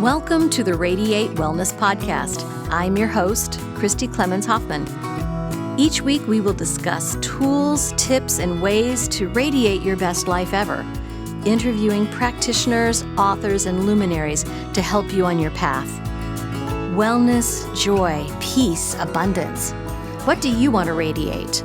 Welcome to the Radiate Wellness Podcast. I'm your host, Christy Clemens Hoffman. Each week we will discuss tools, tips, and ways to radiate your best life ever, interviewing practitioners, authors, and luminaries to help you on your path. Wellness, joy, peace, abundance. What do you want to radiate?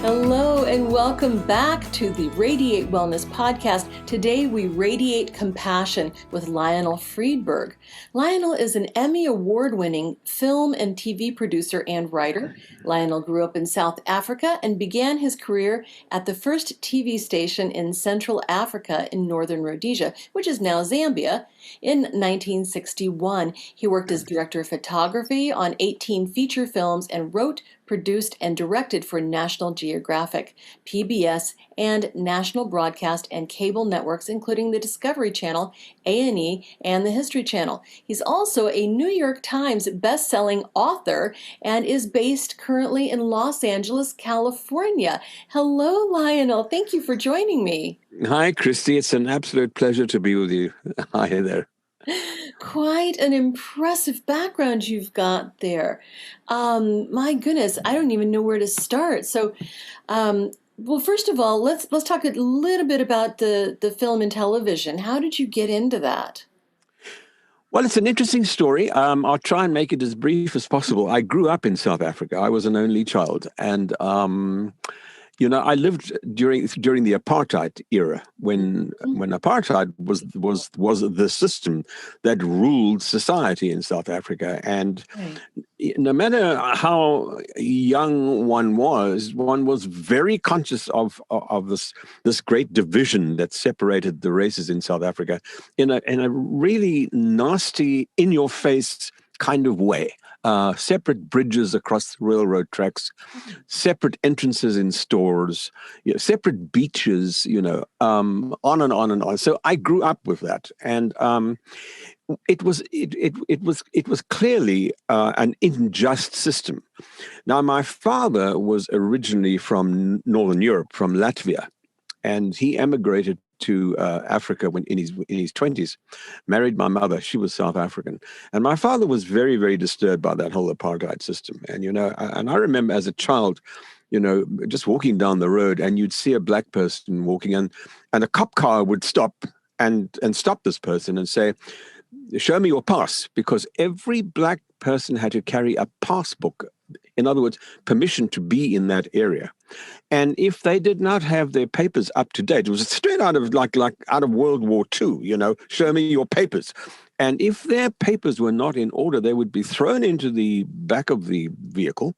Hello and welcome back to the Radiate Wellness Podcast. Today we radiate compassion with Lionel Friedberg. Lionel is an Emmy Award-winning film and TV producer and writer. Lionel grew up in South Africa and began his career at the first TV station in Central Africa in Northern Rhodesia, which is now Zambia. In 1961, he worked as director of photography on 18 feature films and wrote, produced, and directed for National Geographic, PBS, and national broadcast and cable networks, including the Discovery Channel, A&E, and the History Channel. He's also a New York Times best-selling author and is based currently in Los Angeles, California. Hello, Lionel. Thank you for joining me. Hi, Christy. It's an absolute pleasure to be with you. Hi there. Quite an impressive background you've got there. My goodness, I don't even know where to start. So, well, first of all, let's talk a little bit about the film and television. How did you get into that? Well, it's an interesting story. I'll try and make it as brief as possible. I grew up in South Africa. I was an only child, and I lived during the apartheid era when apartheid was the system that ruled society in South Africa. And no matter how young one was very conscious of this great division that separated the races in South Africa in a really nasty, in your face kind of way. Separate bridges across railroad tracks, separate entrances in stores, separate beaches, on and on and on. So I grew up with that, and it was clearly an unjust system. Now, my father was originally from Northern Europe, from Latvia, and he emigrated to Africa when in his 20s, married my mother. She was South African. And my father was very, very disturbed by that whole apartheid system. And, and I remember as a child, just walking down the road and you'd see a black person walking and a cop car would stop and stop this person and say, "Show me your pass," because every black person had to carry a passbook. In other words, permission to be in that area. And if they did not have their papers up to date, it was straight out of like out of World War II, show me your papers. And if their papers were not in order, they would be thrown into the back of the vehicle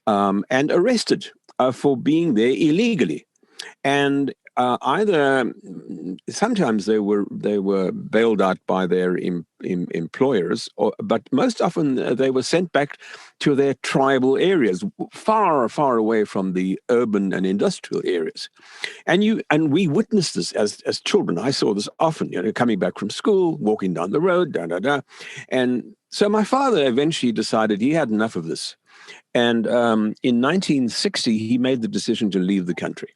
and arrested for being there illegally. And either sometimes they were bailed out by their employers, but most often they were sent back to their tribal areas, far, far away from the urban and industrial areas. And we witnessed this as children. I saw this often, coming back from school, walking down the road, And so my father eventually decided he had enough of this. And in 1960, he made the decision to leave the country.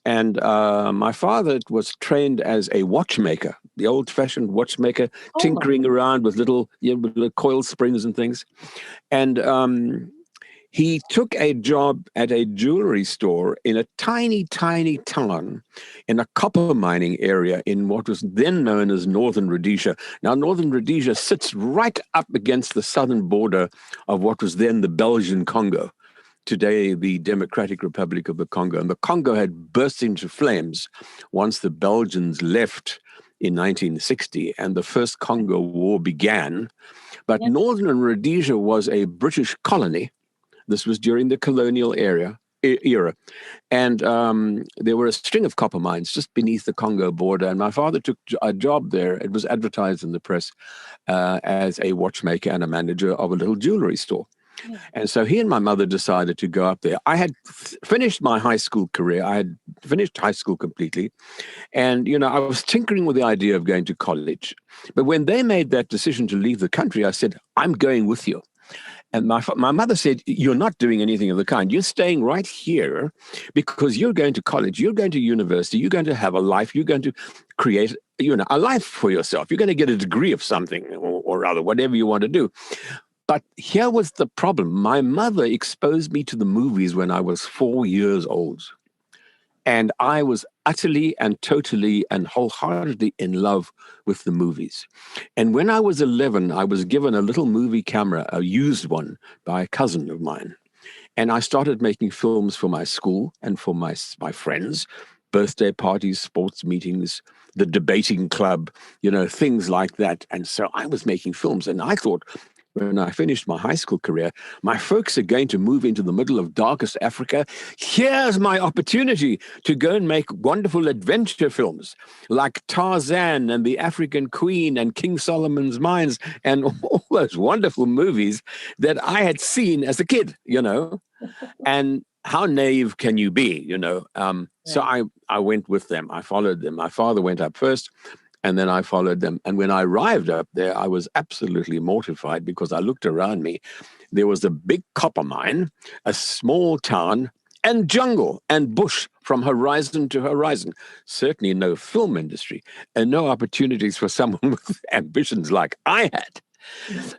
And my father was trained as a watchmaker, the old-fashioned watchmaker, tinkering around with little coil springs and things. And he took a job at a jewelry store in a tiny, tiny town in a copper mining area in what was then known as Northern Rhodesia. Now, Northern Rhodesia sits right up against the southern border of what was then the Belgian Congo. Today, the Democratic Republic of the Congo. And the Congo had burst into flames once the Belgians left in 1960 and the First Congo War began. But Northern Rhodesia was a British colony. This was during the colonial era. And there were a string of copper mines just beneath the Congo border. And my father took a job there. It was advertised in the press as a watchmaker and a manager of a little jewelry store. And so he and my mother decided to go up there. I had finished my high school career. I had finished high school completely. And, I was tinkering with the idea of going to college. But when they made that decision to leave the country, I said, "I'm going with you." And my mother said, you're not doing anything of the kind. You're staying right here because you're going to college, you're going to university, you're going to have a life, you're going to create, a life for yourself. You're going to get a degree of something or other, whatever you want to do. But here was the problem. My mother exposed me to the movies when I was 4 years old. And I was utterly and totally and wholeheartedly in love with the movies. And when I was 11, I was given a little movie camera, a used one, by a cousin of mine. And I started making films for my school and for my friends, birthday parties, sports meetings, the debating club, things like that. And so I was making films. And I thought, when I finished my high school career, my folks are going to move into the middle of darkest Africa. Here's my opportunity to go and make wonderful adventure films like Tarzan and The African Queen and King Solomon's Mines and all those wonderful movies that I had seen as a kid, And how naive can you be, So I went with them. I followed them. My father went up first. And then I followed them. And when I arrived up there, I was absolutely mortified because I looked around me. There was a big copper mine, a small town, and jungle and bush from horizon to horizon. Certainly no film industry and no opportunities for someone with ambitions like I had.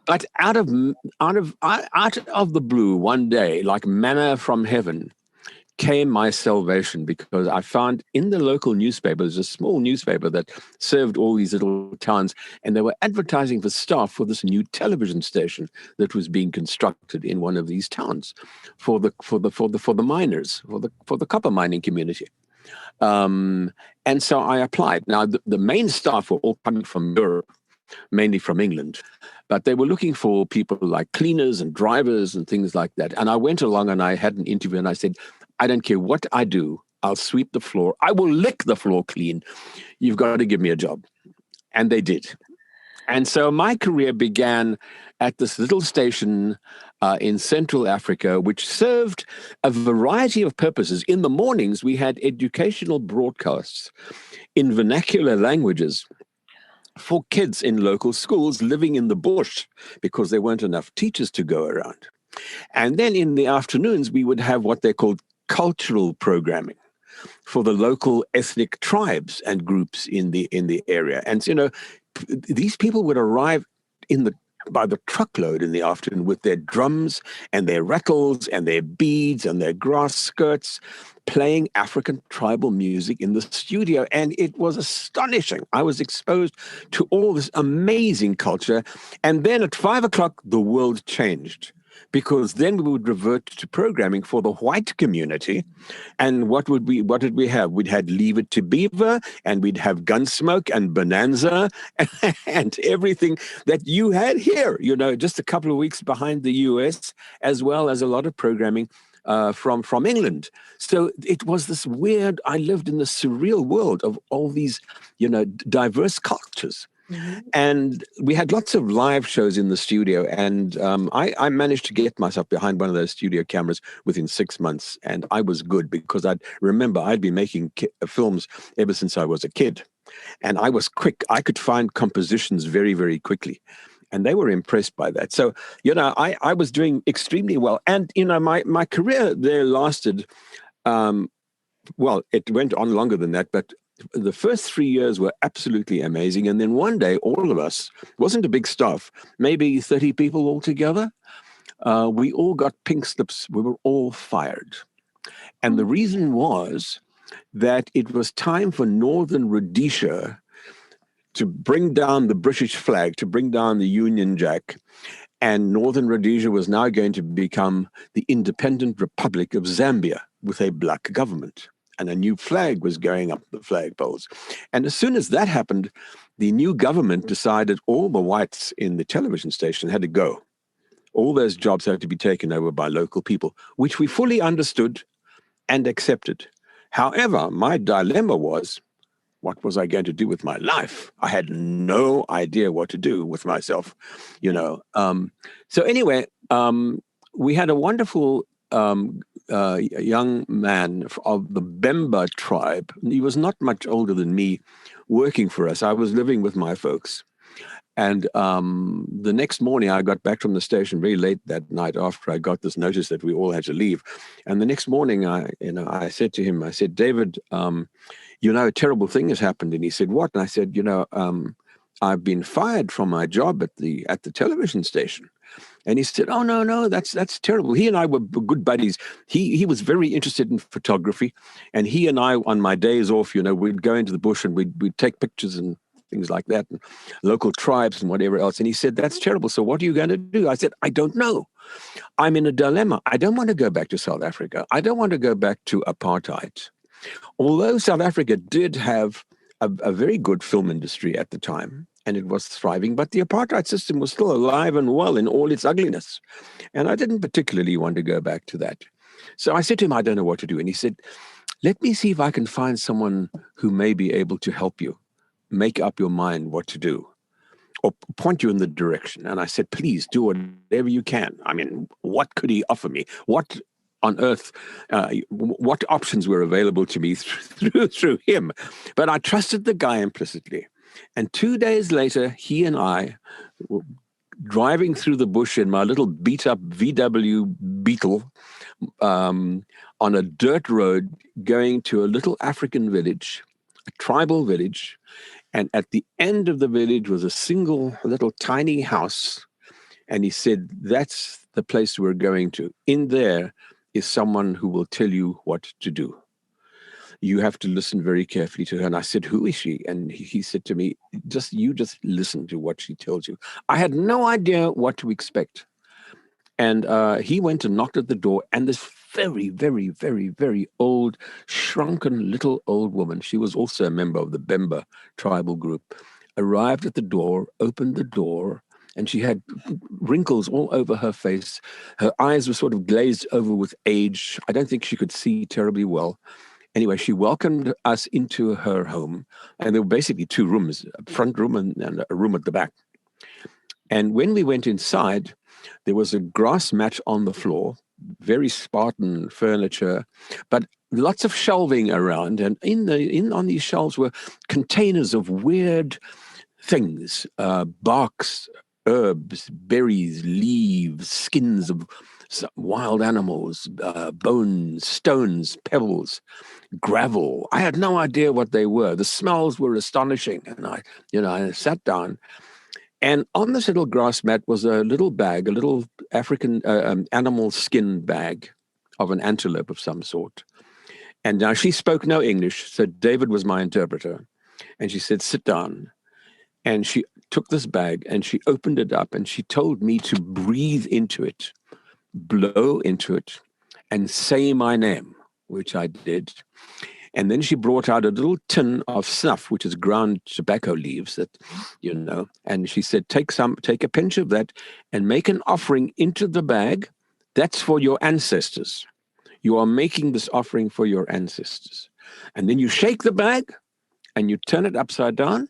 But out of the blue, one day, like manna from heaven, came my salvation, because I found in the local newspaper, there's a small newspaper that served all these little towns, and they were advertising for staff for this new television station that was being constructed in one of these towns for the miners, for the copper mining community. And so I applied. Now the main staff were all coming from Europe, mainly from England, but they were looking for people like cleaners and drivers and things like that. And I went along and I had an interview and I said, I don't care what I do. I'll sweep the floor. I will lick the floor clean. You've got to give me a job. And they did. And so my career began at this little station in Central Africa, which served a variety of purposes. In the mornings, we had educational broadcasts in vernacular languages for kids in local schools living in the bush because there weren't enough teachers to go around. And then in the afternoons, we would have what they called cultural programming for the local ethnic tribes and groups in the area. And these people would arrive by the truckload in the afternoon with their drums and their rattles and their beads and their grass skirts, playing African tribal music in the studio. And it was astonishing. I was exposed to all this amazing culture. And then at 5 o'clock, the world changed, because then we would revert to programming for the white community. And what did we have? We'd had Leave It to Beaver, and we'd have Gunsmoke and Bonanza and everything that you had here, just a couple of weeks behind the US, as well as a lot of programming from England. So it was this weird, I lived in the surreal world of all these, diverse cultures. Mm-hmm. And we had lots of live shows in the studio, and I managed to get myself behind one of those studio cameras within 6 months, and I was good because I'd been making films ever since I was a kid, and I was quick. I could find compositions very, very quickly, and they were impressed by that. So, I was doing extremely well, and my career there lasted. It went on longer than that, but the first 3 years were absolutely amazing. And then one day, all of us, wasn't a big staff, maybe 30 people altogether, we all got pink slips. We were all fired. And the reason was that it was time for Northern Rhodesia to bring down the British flag, to bring down the Union Jack. And Northern Rhodesia was now going to become the independent Republic of Zambia with a black government. And a new flag was going up the flagpoles. And as soon as that happened, the new government decided all the whites in the television station had to go. All those jobs had to be taken over by local people, which we fully understood and accepted. However, my dilemma was, what was I going to do with my life? I had no idea what to do with myself, So anyway, we had a wonderful a young man of the Bemba tribe. He was not much older than me, working for us. I was living with my folks. And the next morning, I got back from the station very late that night after I got this notice that we all had to leave. And the next morning, I said to him, I said, David, a terrible thing has happened. And he said, what? And I said, I've been fired from my job at the television station. And he said, "Oh no, that's terrible." He and I were good buddies. He was very interested in photography, and he and I, on my days off, we'd go into the bush and we'd take pictures and things like that, and local tribes and whatever else. And he said, "That's terrible. So what are you going to do?" I said, "I don't know. I'm in a dilemma. I don't want to go back to South Africa. I don't want to go back to apartheid. Although South Africa did have a very good film industry at the time, and it was thriving, but the apartheid system was still alive and well in all its ugliness. And I didn't particularly want to go back to that. So I said to him, I don't know what to do. And he said, let me see if I can find someone who may be able to help you make up your mind what to do or point you in the direction. And I said, please do whatever you can. I mean, what could he offer me? What on earth, what options were available to me through him? But I trusted the guy implicitly. And 2 days later, he and I were driving through the bush in my little beat-up VW Beetle on a dirt road going to a little African village, a tribal village. And at the end of the village was a single little tiny house. And he said, that's the place we're going to. In there is someone who will tell you what to do. You have to listen very carefully to her. And I said, who is she? And he said to me, just listen to what she tells you. I had no idea what to expect. And he went and knocked at the door, and this very, very, very, very old, shrunken little old woman, she was also a member of the Bemba tribal group, arrived at the door, opened the door, and she had wrinkles all over her face. Her eyes were sort of glazed over with age. I don't think she could see terribly well. Anyway, she welcomed us into her home, and there were basically two rooms, a front room and a room at the back. And when we went inside, there was a grass mat on the floor, very Spartan furniture, but lots of shelving around. And on these shelves were containers of weird things, barks, herbs, berries, leaves, skins of wild animals, bones, stones, pebbles, gravel. I had no idea what they were. The smells were astonishing. And I sat down. And on this little grass mat was a little bag, a little African animal skin bag of an antelope of some sort. And now she spoke no English, so David was my interpreter. And she said, sit down. And she took this bag and she opened it up and she told me to breathe into it, blow into it, and say my name, which I did. And then she brought out a little tin of snuff, which is ground tobacco leaves and she said, take a pinch of that and make an offering into the bag. That's for your ancestors. You are making this offering for your ancestors. And then you shake the bag and you turn it upside down.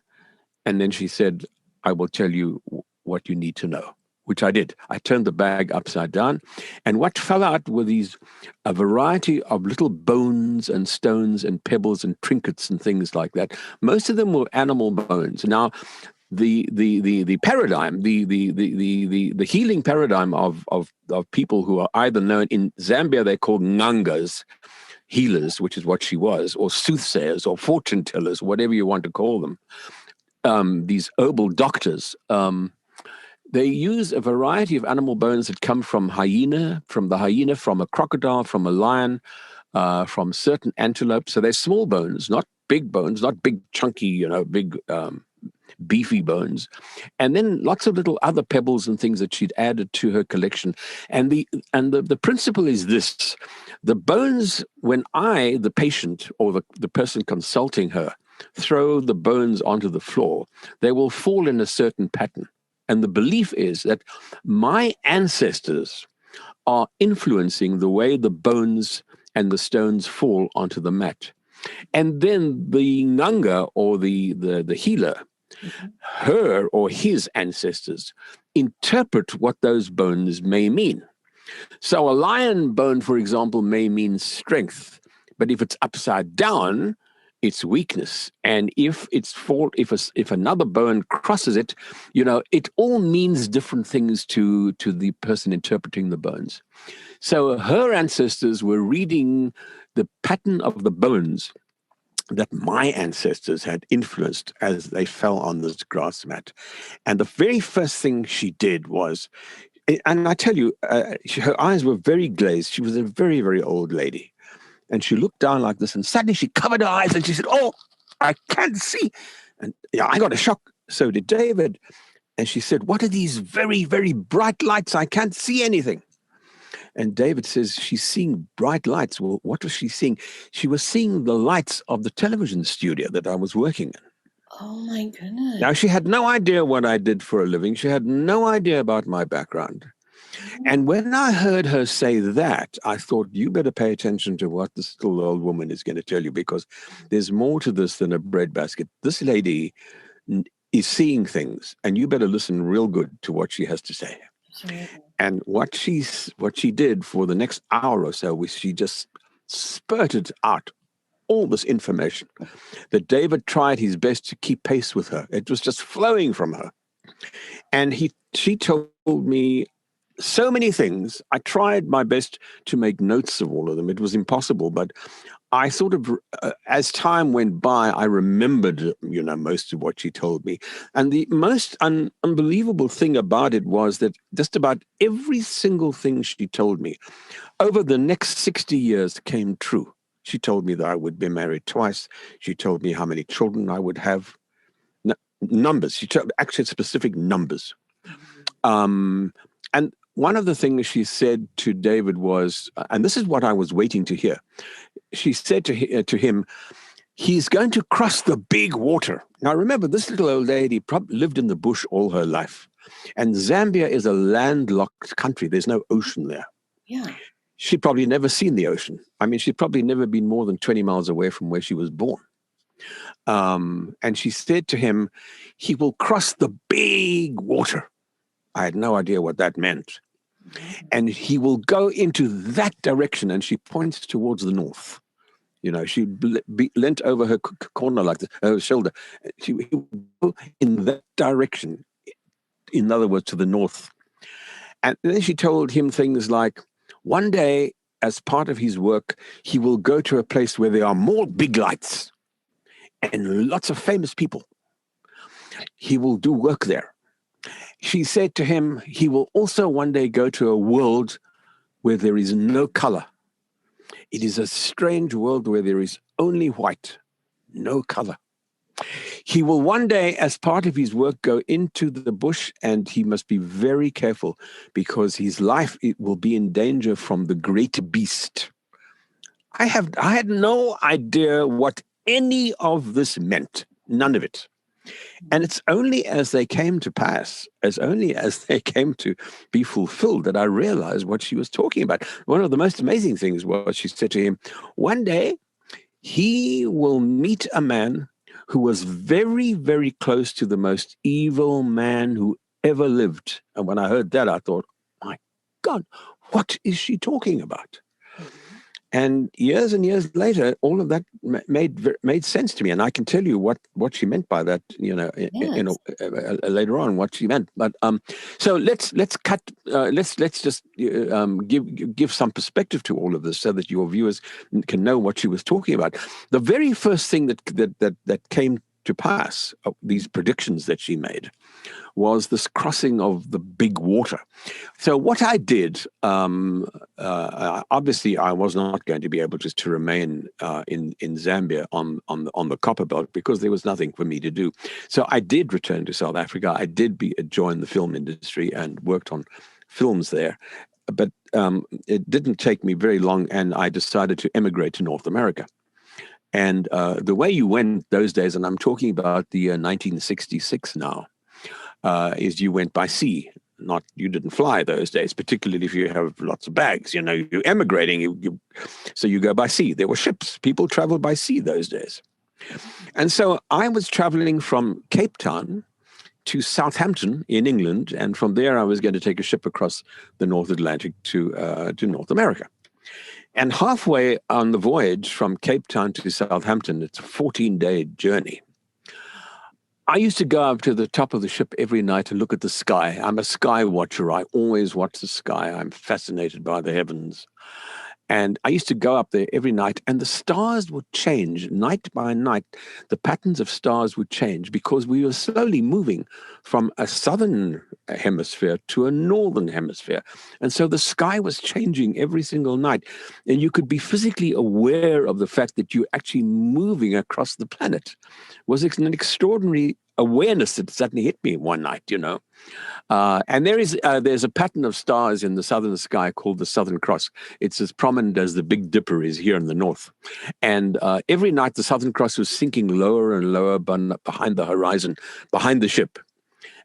And then she said, I will tell you what you need to know, which I did. I turned the bag upside down. And what fell out were a variety of little bones and stones and pebbles and trinkets and things like that. Most of them were animal bones. Now, the paradigm, the healing paradigm of people who are either known in Zambia, they're called ngangas, healers, which is what she was, or soothsayers or fortune tellers, whatever you want to call them. These herbal doctors, they use a variety of animal bones that come from the hyena, from a crocodile, from a lion, from certain antelope. So they're small bones, not big bones, not big, chunky, big, beefy bones. And then lots of little other pebbles and things that she'd added to her collection. And the principle is this: the bones, when I, the patient or the person consulting her, throw the bones onto the floor, they will fall in a certain pattern. And the belief is that my ancestors are influencing the way the bones and the stones fall onto the mat. And then the nganga or the healer, her or his ancestors, interpret what those bones may mean. So a lion bone, for example, may mean strength. But if it's upside down, its weakness, and if if another bone crosses it, it all means different things to the person interpreting the bones. So her ancestors were reading the pattern of the bones that my ancestors had influenced as they fell on this grass mat. And the very first thing she did was, and I tell you, her eyes were very glazed. She was a very, very old lady. And she looked down like this, and suddenly she covered her eyes and she said, "Oh, I can't see." And yeah, I got a shock. So did David. And she said, "What are these very, very bright lights? I can't see anything." And David says, "She's seeing bright lights." Well, what was she seeing? She was seeing the lights of the television studio that I was working in. Oh, my goodness. Now, she had no idea what I did for a living. She had no idea about my background. And when I heard her say that, I thought, you better pay attention to what this little old woman is going to tell you, because there's more to this than a breadbasket. This lady is seeing things, and you better listen real good to what she has to say. Absolutely. And what she did for the next hour or so was she just spurted out all this information that David tried his best to keep pace with her. It was just flowing from her. And she told me so many things. I tried my best to make notes of all of them. It was impossible, but I sort of, as time went by, I remembered, most of what she told me. And the most unbelievable thing about it was that just about every single thing she told me over the next 60 years came true. She told me that I would be married twice. She told me how many children I would have. Numbers. She told actually specific numbers. And one of the things she said to David was, and this is what I was waiting to hear. She said to him, he's going to cross the big water. Now, remember, this little old lady probably lived in the bush all her life. And Zambia is a landlocked country. There's no ocean there. Yeah. She'd probably never seen the ocean. I mean, she'd probably never been more than 20 miles away from where she was born. And she said to him, he will cross the big water. I had no idea what that meant. And he will go into that direction. And she points towards the north. She leant over her corner like this, her shoulder. She will go in that direction, in other words, to the north. And then she told him things like, one day, as part of his work, he will go to a place where there are more big lights and lots of famous people. He will do work there. She said to him, he will also one day go to a world where there is no color. It is a strange world where there is only white, no color. He will one day, as part of his work, go into the bush, and he must be very careful because his life will be in danger from the great beast. I had no idea what any of this meant, none of it. And it's only as they came to pass, only as they came to be fulfilled, that I realized what she was talking about. One of the most amazing things was she said to him, one day he will meet a man who was very, very close to the most evil man who ever lived. And when I heard that, I thought, my God, what is she talking about? And years later, all of that made sense to me, and I can tell you what she meant by that. Yes. Later on what she meant. But so let's just give some perspective to all of this, so that your viewers can know what she was talking about. The very first thing that came to pass, these predictions that she made, was this crossing of the big water. So what I did, obviously, I was not going to be able to remain in Zambia on the copper belt, because there was nothing for me to do. So I did return to South Africa. I did join the film industry and worked on films there. But it didn't take me very long, and I decided to emigrate to North America. And the way you went those days, and I'm talking about the 1966 now, is you went by sea. You didn't fly those days, particularly if you have lots of bags. You're emigrating, so you go by sea. There were ships. People traveled by sea those days. And so I was traveling from Cape Town to Southampton in England, and from there I was going to take a ship across the North Atlantic to North America. And halfway on the voyage from Cape Town to Southampton, it's a 14-day journey. I used to go up to the top of the ship every night and look at the sky. I'm a sky watcher. I always watch the sky. I'm fascinated by the heavens. And I used to go up there every night, and the stars would change night by night. The patterns of stars would change because we were slowly moving from a southern hemisphere to a northern hemisphere. And so the sky was changing every single night. And you could be physically aware of the fact that you're actually moving across the planet. It was an extraordinary awareness that suddenly hit me one night, you know. And there's a pattern of stars in the southern sky called the Southern Cross. It's as prominent as the Big Dipper is here in the north. And every night the Southern Cross was sinking lower and lower behind the horizon, behind the ship.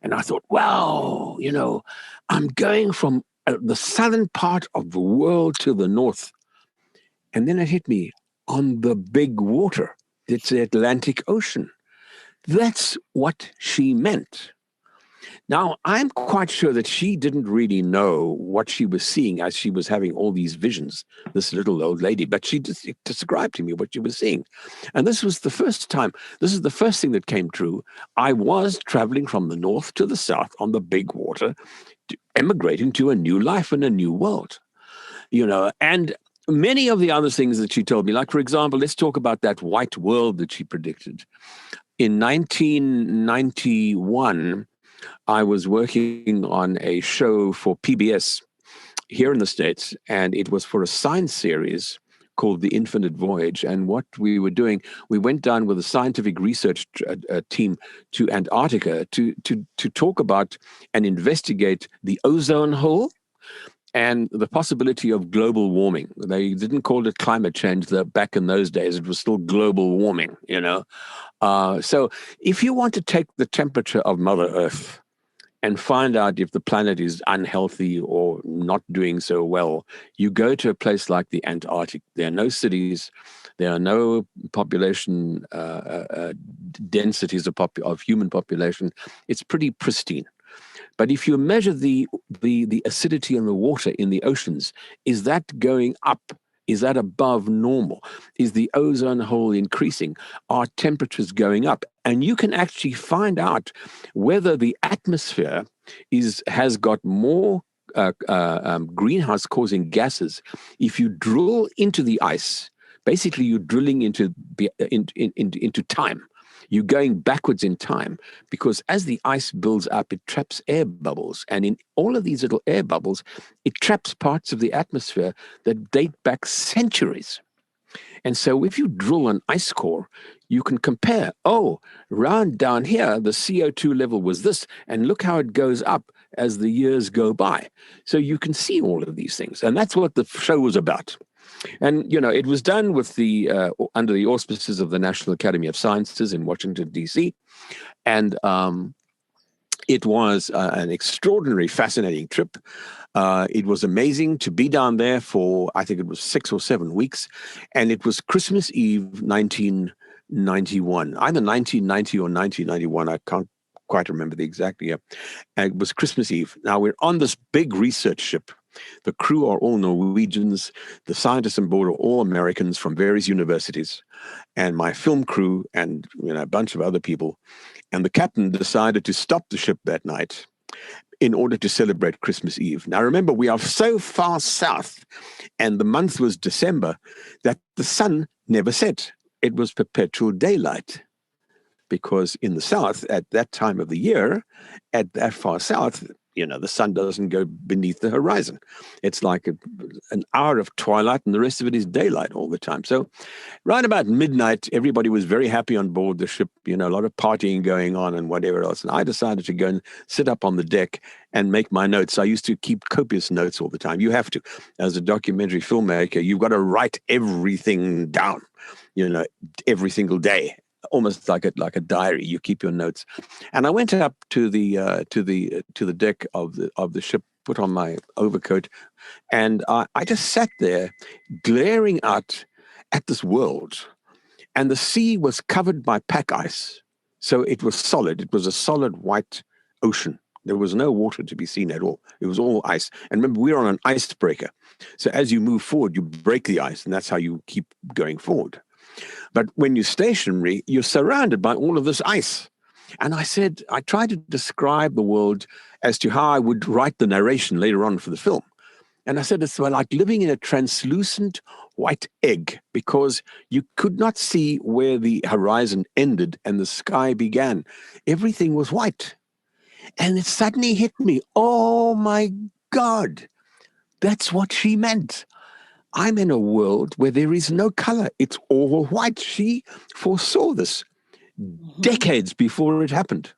And I thought, wow, you know, I'm going from the southern part of the world to the north. And then it hit me on the big water. It's the Atlantic Ocean. That's what she meant. Now, I'm quite sure that she didn't really know what she was seeing as she was having all these visions, this little old lady, but she just described to me what she was seeing. And this was the first time, this is the first thing that came true. I was traveling from the north to the south on the big water, emigrating to a new life and a new world, you know, and many of the other things that she told me, like, for example, let's talk about that white world that she predicted. In 1991, I was working on a show for PBS here in the States, and it was for a science series called The Infinite Voyage. And what we were doing, we went down with a scientific research team to Antarctica to talk about and investigate the ozone hole and the possibility of global warming. They didn't call it climate change back in those days. It was still global warming, you know. So if you want to take the temperature of Mother Earth and find out if the planet is unhealthy or not doing so well, you go to a place like the Antarctic. There are no cities. There are no population densities of human population. It's pretty pristine. But if you measure the acidity in the water in the oceans, is that going up? Is that above normal? Is the ozone hole increasing? Are temperatures going up? And you can actually find out whether the atmosphere has got more greenhouse-causing gases if you drill into the ice. Basically, you're drilling into time. You're going backwards in time because as the ice builds up, it traps air bubbles. And in all of these little air bubbles, it traps parts of the atmosphere that date back centuries. And so if you drill an ice core, you can compare, round down here, the CO2 level was this, and look how it goes up as the years go by. So you can see all of these things. And that's what the show was about. And, you know, it was done with under the auspices of the National Academy of Sciences in Washington, D.C. And it was an extraordinary, fascinating trip. It was amazing to be down there for, I think it was 6 or 7 weeks. And it was Christmas Eve, 1991, either 1990 or 1991. I can't quite remember the exact year. And it was Christmas Eve. Now, we're on this big research ship. The crew are all Norwegians. The scientists on board are all Americans from various universities. And my film crew and a bunch of other people. And the captain decided to stop the ship that night in order to celebrate Christmas Eve. Now, remember, we are so far south, and the month was December, that the sun never set. It was perpetual daylight. Because in the south, at that time of the year, at that far south, the sun doesn't go beneath the horizon. It's like an hour of twilight, and the rest of it is daylight all the time. So right about midnight, everybody was very happy on board the ship, a lot of partying going on and whatever else. And I decided to go and sit up on the deck and make my notes. I used to keep copious notes all the time. You have to. As a documentary filmmaker, you've got to write everything down, every single day. Almost like a diary. You keep your notes. And I went up to the deck of the ship, put on my overcoat, and I just sat there glaring out at this world. And the sea was covered by pack ice. So it was solid. It was a solid white ocean, There was no water to be seen at all. It was all ice. And remember, we're on an icebreaker. So as you move forward, you break the ice, and that's how you keep going forward. But when you're stationary, you're surrounded by all of this ice. And I tried to describe the world as to how I would write the narration later on for the film. And I said, it's like living in a translucent white egg, because you could not see where the horizon ended and the sky began. Everything was white. And it suddenly hit me. Oh my God, that's what she meant. I'm in a world where there is no color. It's all white. She foresaw this decades before it happened.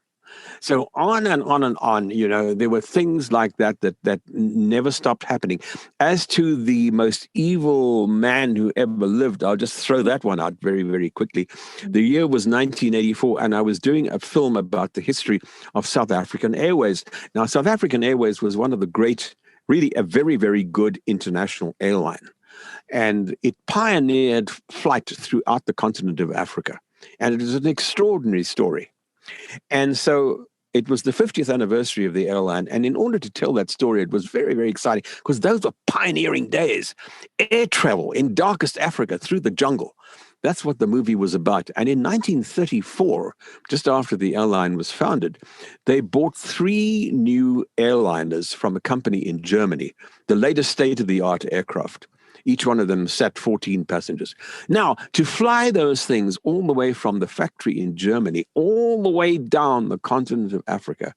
So on and on and on, there were things like that never stopped happening. As to the most evil man who ever lived, I'll just throw that one out very, very quickly. The year was 1984, and I was doing a film about the history of South African Airways. Now, South African Airways was one of the great, really a very, very good international airline. And it pioneered flight throughout the continent of Africa. And it is an extraordinary story. And so it was the 50th anniversary of the airline. And in order to tell that story, it was very, very exciting, because those were pioneering days. Air travel in darkest Africa through the jungle. That's what the movie was about. And in 1934, just after the airline was founded, they bought 3 new airliners from a company in Germany, the latest state-of-the-art aircraft. Each one of them sat 14 passengers. Now, to fly those things all the way from the factory in Germany, all the way down the continent of Africa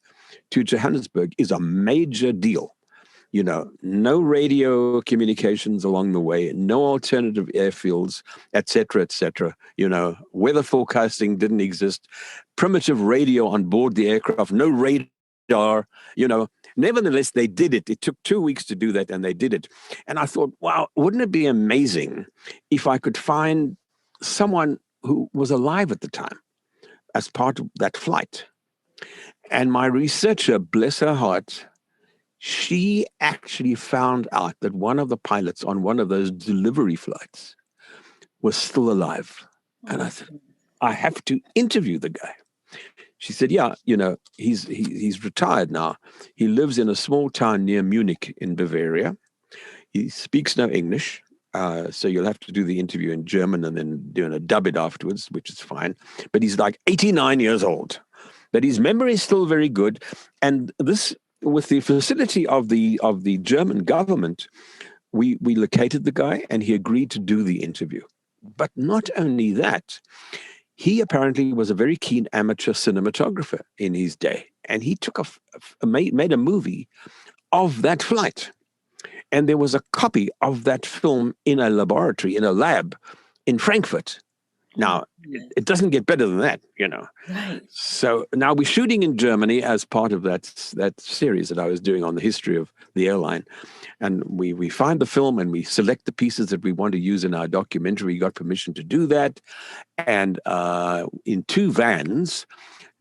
to Johannesburg is a major deal. No radio communications along the way, no alternative airfields, et cetera, et cetera. Weather forecasting didn't exist. Primitive radio on board the aircraft, no radar, Nevertheless, they did it. It took 2 weeks to do that, and they did it. And I thought, wow, wouldn't it be amazing if I could find someone who was alive at the time as part of that flight? And my researcher, bless her heart, she actually found out that one of the pilots on one of those delivery flights was still alive. And I said, I have to interview the guy. She said, yeah, he's retired now. He lives in a small town near Munich in Bavaria. He speaks no English, so you'll have to do the interview in German and then dub it afterwards, which is fine. But he's like 89 years old. But his memory is still very good. And this, with the facility of the German government, we located the guy, and he agreed to do the interview. But not only that, he apparently was a very keen amateur cinematographer in his day, and he made a movie of that flight. And there was a copy of that film in a laboratory, in a lab in Frankfurt. Now, it doesn't get better than that, Right. So now we're shooting in Germany as part of that series that I was doing on the history of the airline. And we find the film, and we select the pieces that we want to use in our documentary. We got permission to do that. And in 2 vans,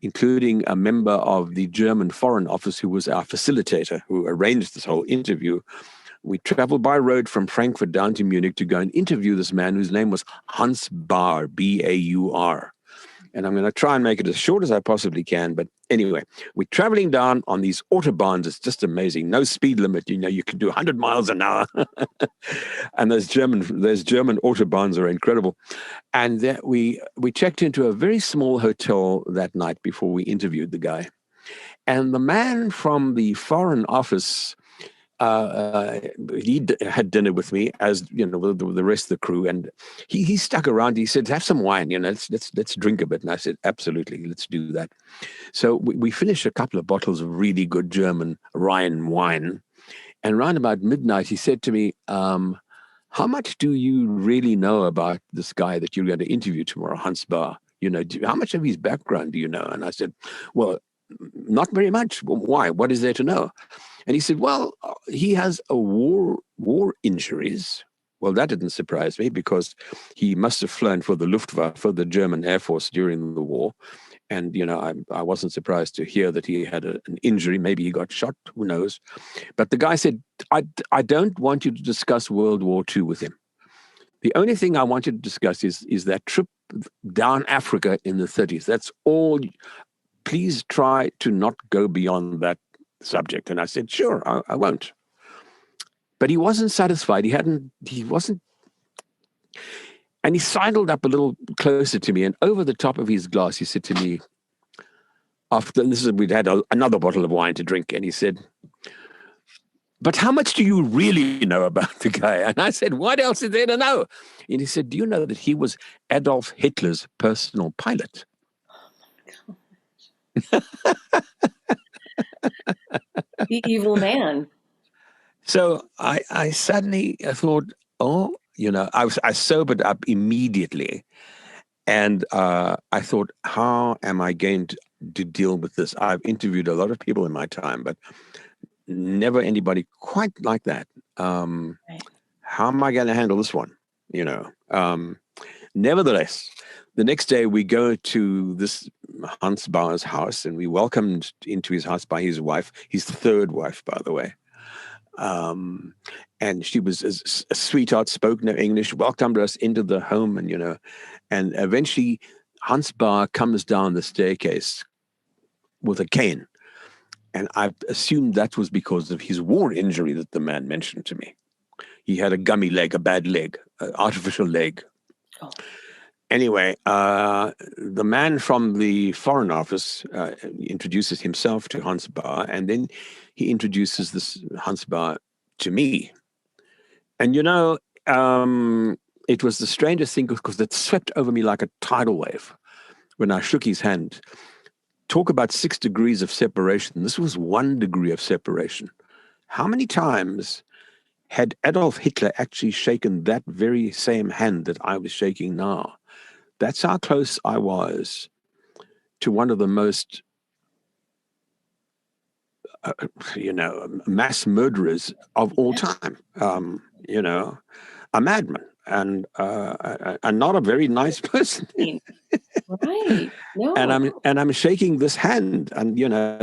including a member of the German Foreign Office who was our facilitator, who arranged this whole interview, we traveled by road from Frankfurt down to Munich to go and interview this man whose name was Hans Baur, B-A-U-R. And I'm going to try and make it as short as I possibly can. But anyway, we're traveling down on these autobahns. It's just amazing. No speed limit. You can do 100 miles an hour. And those German autobahns are incredible. And we checked into a very small hotel that night before we interviewed the guy. And the man from the Foreign Office, he had dinner with me, as with the rest of the crew, and he stuck around. He said, "Have some wine, let's drink a bit." And I said, "Absolutely, let's do that." So we finished a couple of bottles of really good German Rhine wine, and around about midnight, he said to me, "How much do you really know about this guy that you're going to interview tomorrow, Hans Baur? How much of his background do you know?" And I said, "Well, not very much." "Well, why? What is there to know?" And he said, "Well, he has a war injuries." Well, that didn't surprise me, because he must have flown for the Luftwaffe, for the German Air Force during the war. And, I wasn't surprised to hear that he had an injury. Maybe he got shot, who knows. But the guy said, I don't want you to discuss World War II with him. The only thing I want you to discuss is that trip down Africa in the 30s. That's all. Please try to not go beyond that subject. And I said, sure, I won't. But he wasn't satisfied. He wasn't. And he sidled up a little closer to me, and over the top of his glass, he said to me, we'd had another bottle of wine to drink, and he said, but how much do you really know about the guy? And I said, what else is there to know? And he said, do you know that he was Adolf Hitler's personal pilot? The evil man. So I suddenly thought, oh, I sobered up immediately. And I thought, how am I going to deal with this? I've interviewed a lot of people in my time, but never anybody quite like that. Right. How am I going to handle this one? Nevertheless, the next day we go to this Hans Bauer's house, and we welcomed into his house by his wife, his third wife, by the way. And she was a sweetheart, spoke no English, welcomed us into the home, and eventually Hans Bauer comes down the staircase with a cane. And I assumed that was because of his war injury that the man mentioned to me. He had a gummy leg, a bad leg, an artificial leg. Oh. Anyway, the man from the Foreign Office introduces himself to Hans Bauer, and then he introduces this Hans Bauer to me. And, it was the strangest thing because it swept over me like a tidal wave when I shook his hand. Talk about 6 degrees of separation. This was 1 degree of separation. How many times had Adolf Hitler actually shaken that very same hand that I was shaking now? That's how close I was to one of the most, mass murderers of all time. A madman and not a very nice person. Right. No. And I'm shaking this hand, and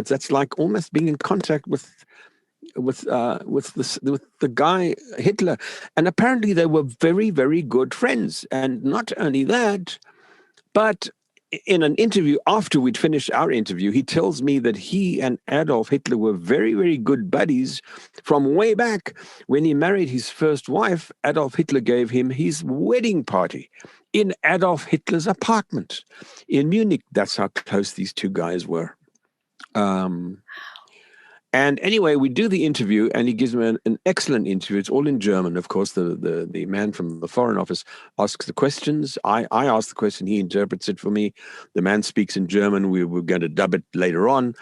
that's like almost being in contact with the guy Hitler. And apparently they were very, very good friends. And not only that, but in an interview after we'd finished our interview, he tells me that he and Adolf Hitler were very, very good buddies from way back. When he married his first wife, Adolf Hitler gave him his wedding party in Adolf Hitler's apartment in Munich. That's how close these two guys were. And anyway, we do the interview, and he gives me an excellent interview. It's all in German, of course. The man from the Foreign Office asks the questions. I ask the question. He interprets it for me. The man speaks in German. We were going to dub it later on.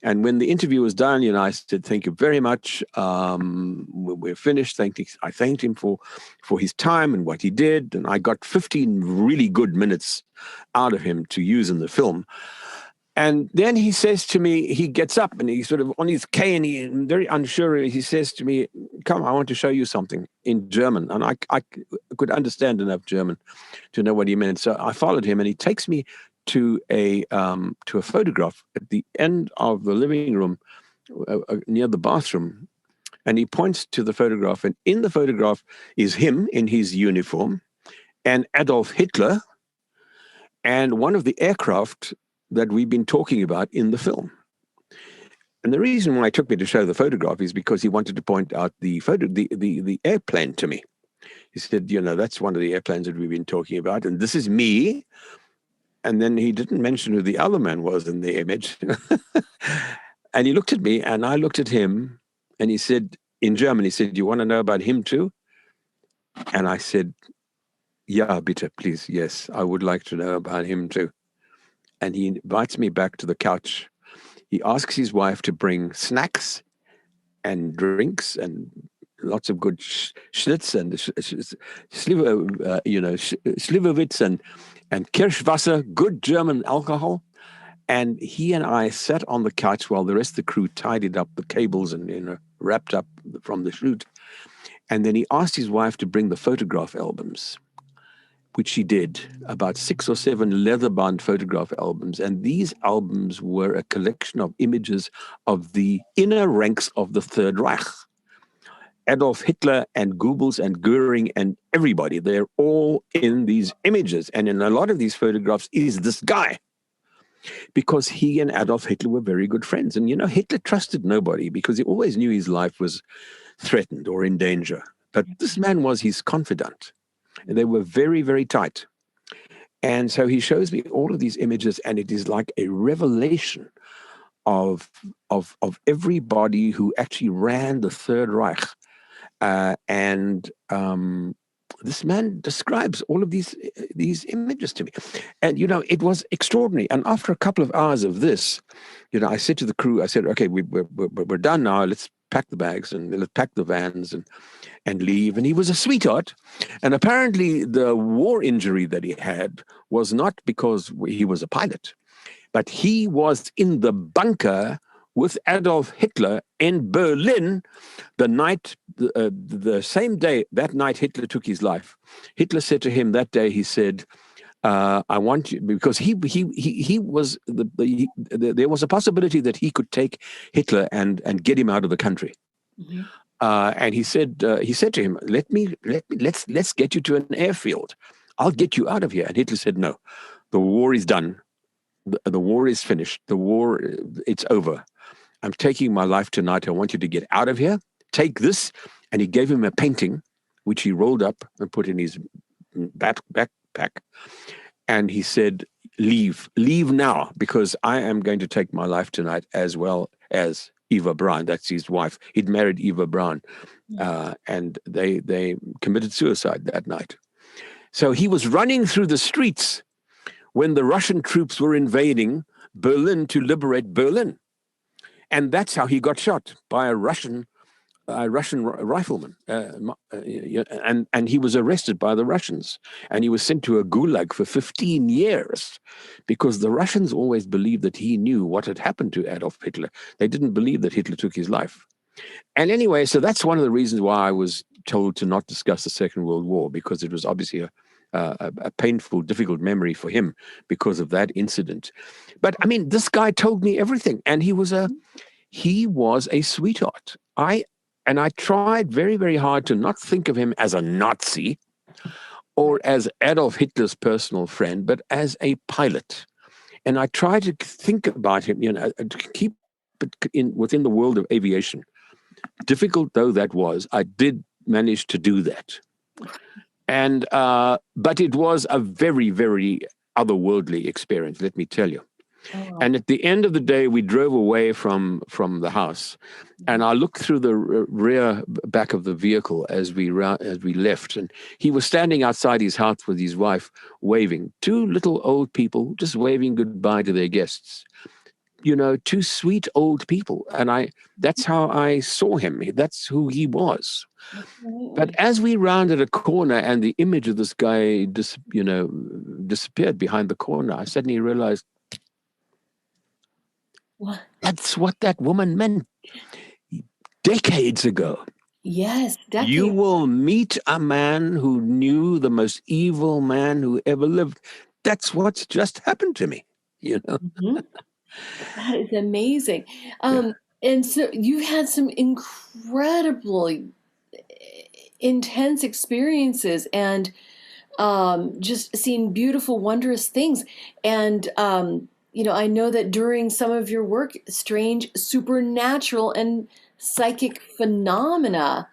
And when the interview was done, I said, thank you very much. We're finished. I thanked him for his time and what he did. And I got 15 really good minutes out of him to use in the film. And then he says to me, he gets up and he's sort of on his cane, he's very unsure. He says to me, come, I want to show you something in German. And I could understand enough German to know what he meant. So I followed him, and he takes me to a photograph at the end of the living room near the bathroom. And he points to the photograph. And in the photograph is him in his uniform and Adolf Hitler and one of the aircraft that we've been talking about in the film. And the reason why he took me to show the photograph is because he wanted to point out the airplane to me. He said, that's one of the airplanes that we've been talking about, and this is me. And then he didn't mention who the other man was in the image. And he looked at me, and I looked at him, and he said, in German, he said, do you want to know about him too? And I said, yeah, bitte, please, yes, I would like to know about him too. And he invites me back to the couch. He asks his wife to bring snacks and drinks and lots of good schnitz and Slivovitz and Kirschwasser, good German alcohol. And he and I sat on the couch while the rest of the crew tidied up the cables and wrapped up from the shoot. And then he asked his wife to bring the photograph albums, which she did, about 6 or 7 leather-bound photograph albums. And these albums were a collection of images of the inner ranks of the Third Reich. Adolf Hitler and Goebbels and Goering and everybody, they're all in these images. And in a lot of these photographs is this guy. because he and Adolf Hitler were very good friends. And, Hitler trusted nobody because he always knew his life was threatened or in danger. But this man was his confidant, and they were very, very tight. And so he shows me all of these images, and it is like a revelation of everybody who actually ran the Third Reich. And this man describes all of these images to me. And, it was extraordinary. And after a couple of hours of this, I said to the crew, I said, okay, we're done now. Let's pack the bags and let's pack the vans and leave. And he was a sweetheart. And apparently the war injury that he had was not because he was a pilot, but he was in the bunker with Adolf Hitler in Berlin the night, the same day, that night Hitler took his life. Hitler said to him that day, he said, I want you, because he was, there was a possibility that he could take Hitler and get him out of the country. Mm-hmm. And he said to him, let's get you to an airfield. I'll get you out of here. And Hitler said, no, the war is done. The war is finished. The war, it's over. I'm taking my life tonight. I want you to get out of here. Take this. And he gave him a painting, which he rolled up and put in his backpack. And he said, leave now, because I am going to take my life tonight, as well as Eva Braun. That's his wife. He'd married Eva Braun. And they committed suicide that night. So he was running through the streets when the Russian troops were invading Berlin to liberate Berlin. And that's how he got shot, by a Russian rifleman. And he was arrested by the Russians. And he was sent to a gulag for 15 years because the Russians always believed that he knew what had happened to Adolf Hitler. They didn't believe that Hitler took his life. And anyway, so that's one of the reasons why I was told to not discuss the Second World War, because it was obviously a painful, difficult memory for him because of that incident. But I mean, this guy told me everything, and he was a sweetheart. I tried very, very hard to not think of him as a Nazi or as Adolf Hitler's personal friend, but as a pilot. And I tried to think about him, to keep it within the world of aviation. Difficult though that was, I did manage to do that. And but it was a very, very otherworldly experience, let me tell you. Oh. And at the end of the day, we drove away from the house, and I looked through the rear back of the vehicle as we left, and he was standing outside his house with his wife, waving. Two little old people just waving goodbye to their guests. Two sweet old people, and that's how I saw him. That's who he was. But as we rounded a corner and the image of this guy disappeared behind the corner, I suddenly realized, what? That's what that woman meant decades ago. Yes, decades. You will meet a man who knew the most evil man who ever lived. That's what's just happened to me, Mm-hmm. That is amazing. And so you had some incredibly intense experiences and just seeing beautiful, wondrous things. And I know that during some of your work, strange supernatural and psychic phenomena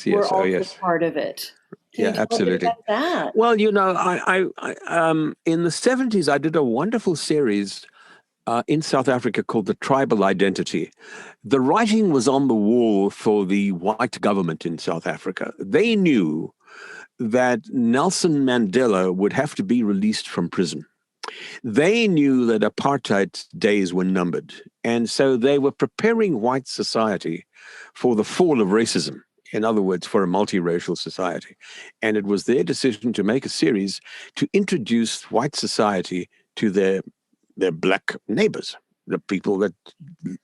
were also part of it. Can you absolutely. About that? Well, I in the 70s, I did a wonderful series in South Africa called The Tribal Identity. The writing was on the wall for the white government in South Africa. They knew that Nelson Mandela would have to be released from prison. They knew that apartheid's days were numbered. And so they were preparing white society for the fall of racism. In other words, for a multiracial society. And it was their decision to make a series to introduce white society to their black neighbors, the people that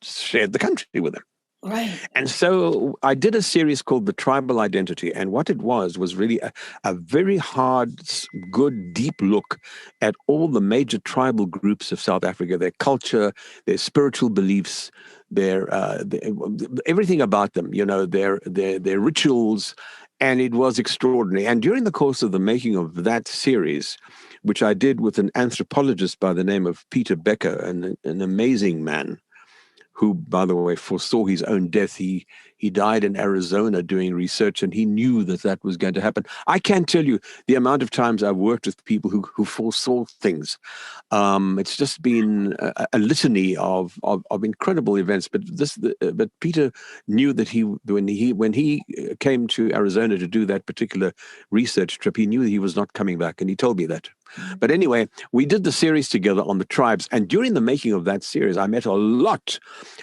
shared the country with them. Right. And so I did a series called The Tribal Identity. And what it was really a very hard, good, deep look at all the major tribal groups of South Africa, their culture, their spiritual beliefs, their everything about them, their rituals And it was extraordinary. And during the course of the making of that series, which I did with an anthropologist by the name of Peter Becker, an amazing man, who, by the way, foresaw his own death. He died in Arizona doing research, and he knew that that was going to happen. I can't tell you the amount of times I've worked with people who foresaw things. It's just been a litany of incredible events. But Peter knew that when he came to Arizona to do that particular research trip, he knew he was not coming back, and he told me that. But anyway, we did the series together on the tribes. And during the making of that series, I met a lot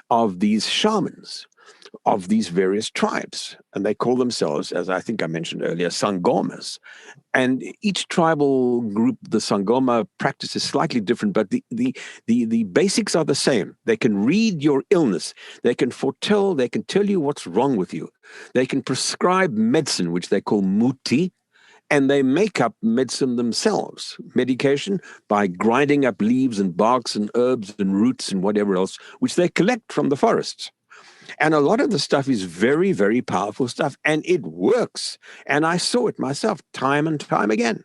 of these shamans of these various tribes. And they call themselves, as I think I mentioned earlier, Sangomas. And each tribal group, the Sangoma practice is slightly different, but the basics are the same. They can read your illness. They can foretell, they can tell you what's wrong with you. They can prescribe medicine, which they call muti, and they make up medicine themselves, medication, by grinding up leaves and barks and herbs and roots and whatever else, which they collect from the forests. And a lot of the stuff is very, very powerful stuff, and it works. And I saw it myself time and time again.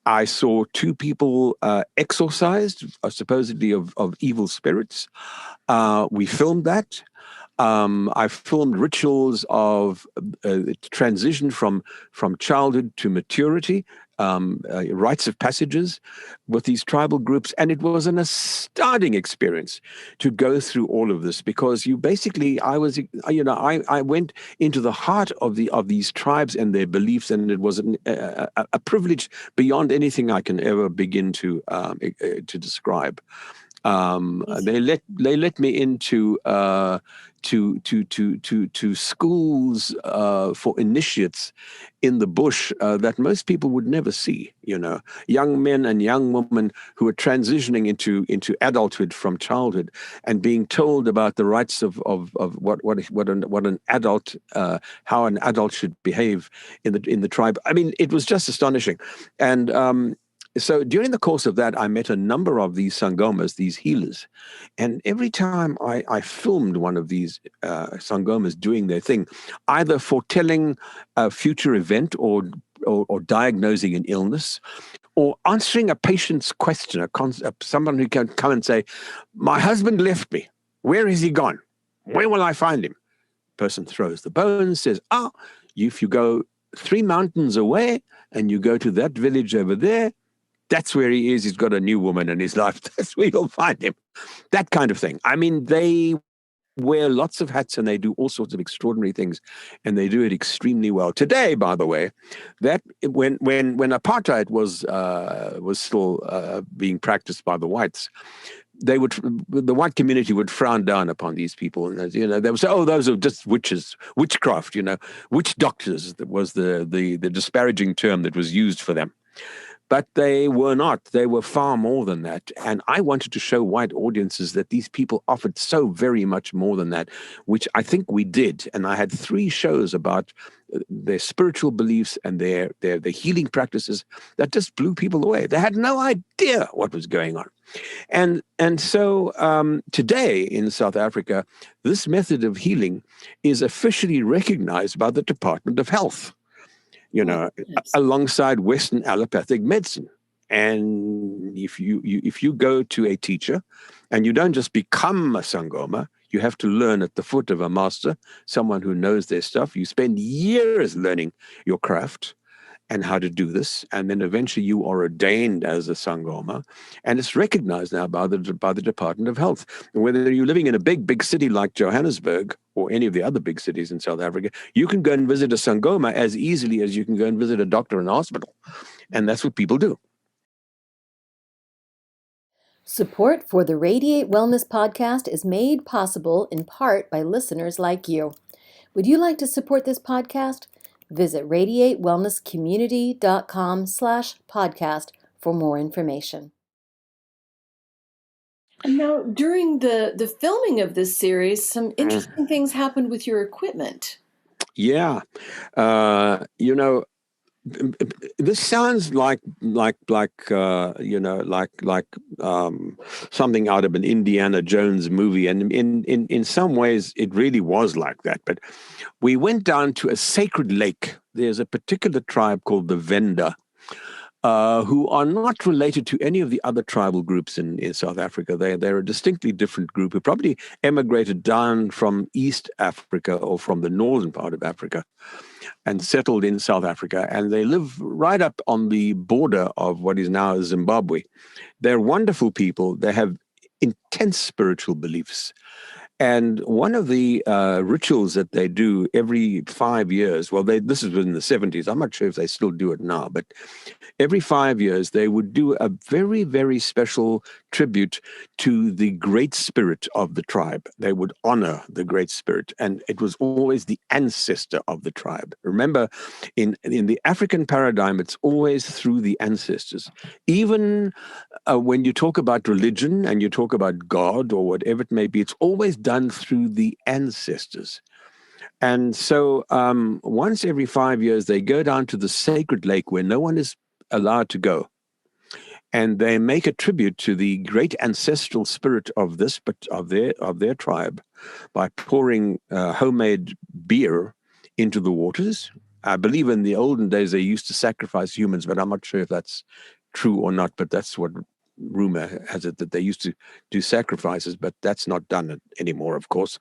I saw 2 people exorcised, supposedly of evil spirits. We filmed that. I filmed rituals of transition from childhood to maturity, rites of passages with these tribal groups, and it was an astounding experience to go through all of this, because you basically, I went into the heart of these tribes and their beliefs, and it was a privilege beyond anything I can ever begin to describe. They let me into to schools for initiates in the bush that most people would never see. Young men and young women who are transitioning into adulthood from childhood, and being told about the rights of what an adult, how an adult should behave in the tribe. I mean, it was just astonishing. And so during the course of that, I met a number of these Sangomas, these healers. And every time I filmed one of these Sangomas doing their thing, either foretelling a future event or diagnosing an illness, or answering a patient's question, someone who can come and say, "My husband left me. Where is he gone? Where will I find him?" Person throws the bones, says, if you go 3 mountains away and you go to that village over there, that's where he is. He's got a new woman in his life. That's where you'll find him. That kind of thing. I mean, they wear lots of hats and they do all sorts of extraordinary things, and they do it extremely well. Today, by the way, that when apartheid was still being practiced by the whites, the white community would frown down upon these people, and they would say, "Oh, those are just witches, witchcraft." Witch doctors. That was the disparaging term that was used for them. But they were not. They were far more than that. And I wanted to show white audiences that these people offered so very much more than that, which I think we did. And I had 3 shows about their spiritual beliefs and their healing practices that just blew people away. They had no idea what was going on. And so today in South Africa, this method of healing is officially recognized by the Department of Health. Alongside Western allopathic medicine. And if you go to a teacher, and you don't just become a Sangoma, you have to learn at the foot of a master, someone who knows their stuff. You spend years learning your craft and how to do this, and then eventually you are ordained as a Sangoma, and it's recognized now by the Department of Health. And whether you're living in a big city like Johannesburg or any of the other big cities in South Africa, you can go and visit a Sangoma as easily as you can go and visit a doctor in a hospital, and that's what people do. Support for the Radiate Wellness Podcast is made possible in part by listeners like you. Would you like to support this podcast? Visit radiatewellnesscommunity.com/podcast for more information. And now, during the filming of this series, some interesting things happened with your equipment. Yeah. This sounds like something out of an Indiana Jones movie, and in some ways it really was like that. But we went down to a sacred lake there's a particular tribe called the Venda, who are not related to any of the other tribal groups in South Africa. They're a distinctly different group who probably emigrated down from East Africa or from the northern part of Africa and settled in South Africa. And they live right up on the border of what is now Zimbabwe. They're wonderful people. They have intense spiritual beliefs. And one of the rituals that they do every 5 years, well, this is in the 70s. I'm not sure if they still do it now, but every 5 years, they would do a very, very special tribute to the great spirit of the tribe. They would honor the great spirit, and it was always the ancestor of the tribe. Remember, in the African paradigm, it's always through the ancestors. Even when you talk about religion and you talk about God or whatever it may be, it's always done through the ancestors. And so once every 5 years, they go down to the sacred lake where no one is allowed to go. And they make a tribute to the great ancestral spirit of this, but of their tribe, by pouring homemade beer into the waters. I believe in the olden days they used to sacrifice humans, but I'm not sure if that's true or not. But that's what rumor has it, that they used to do sacrifices, but that's not done anymore, of course.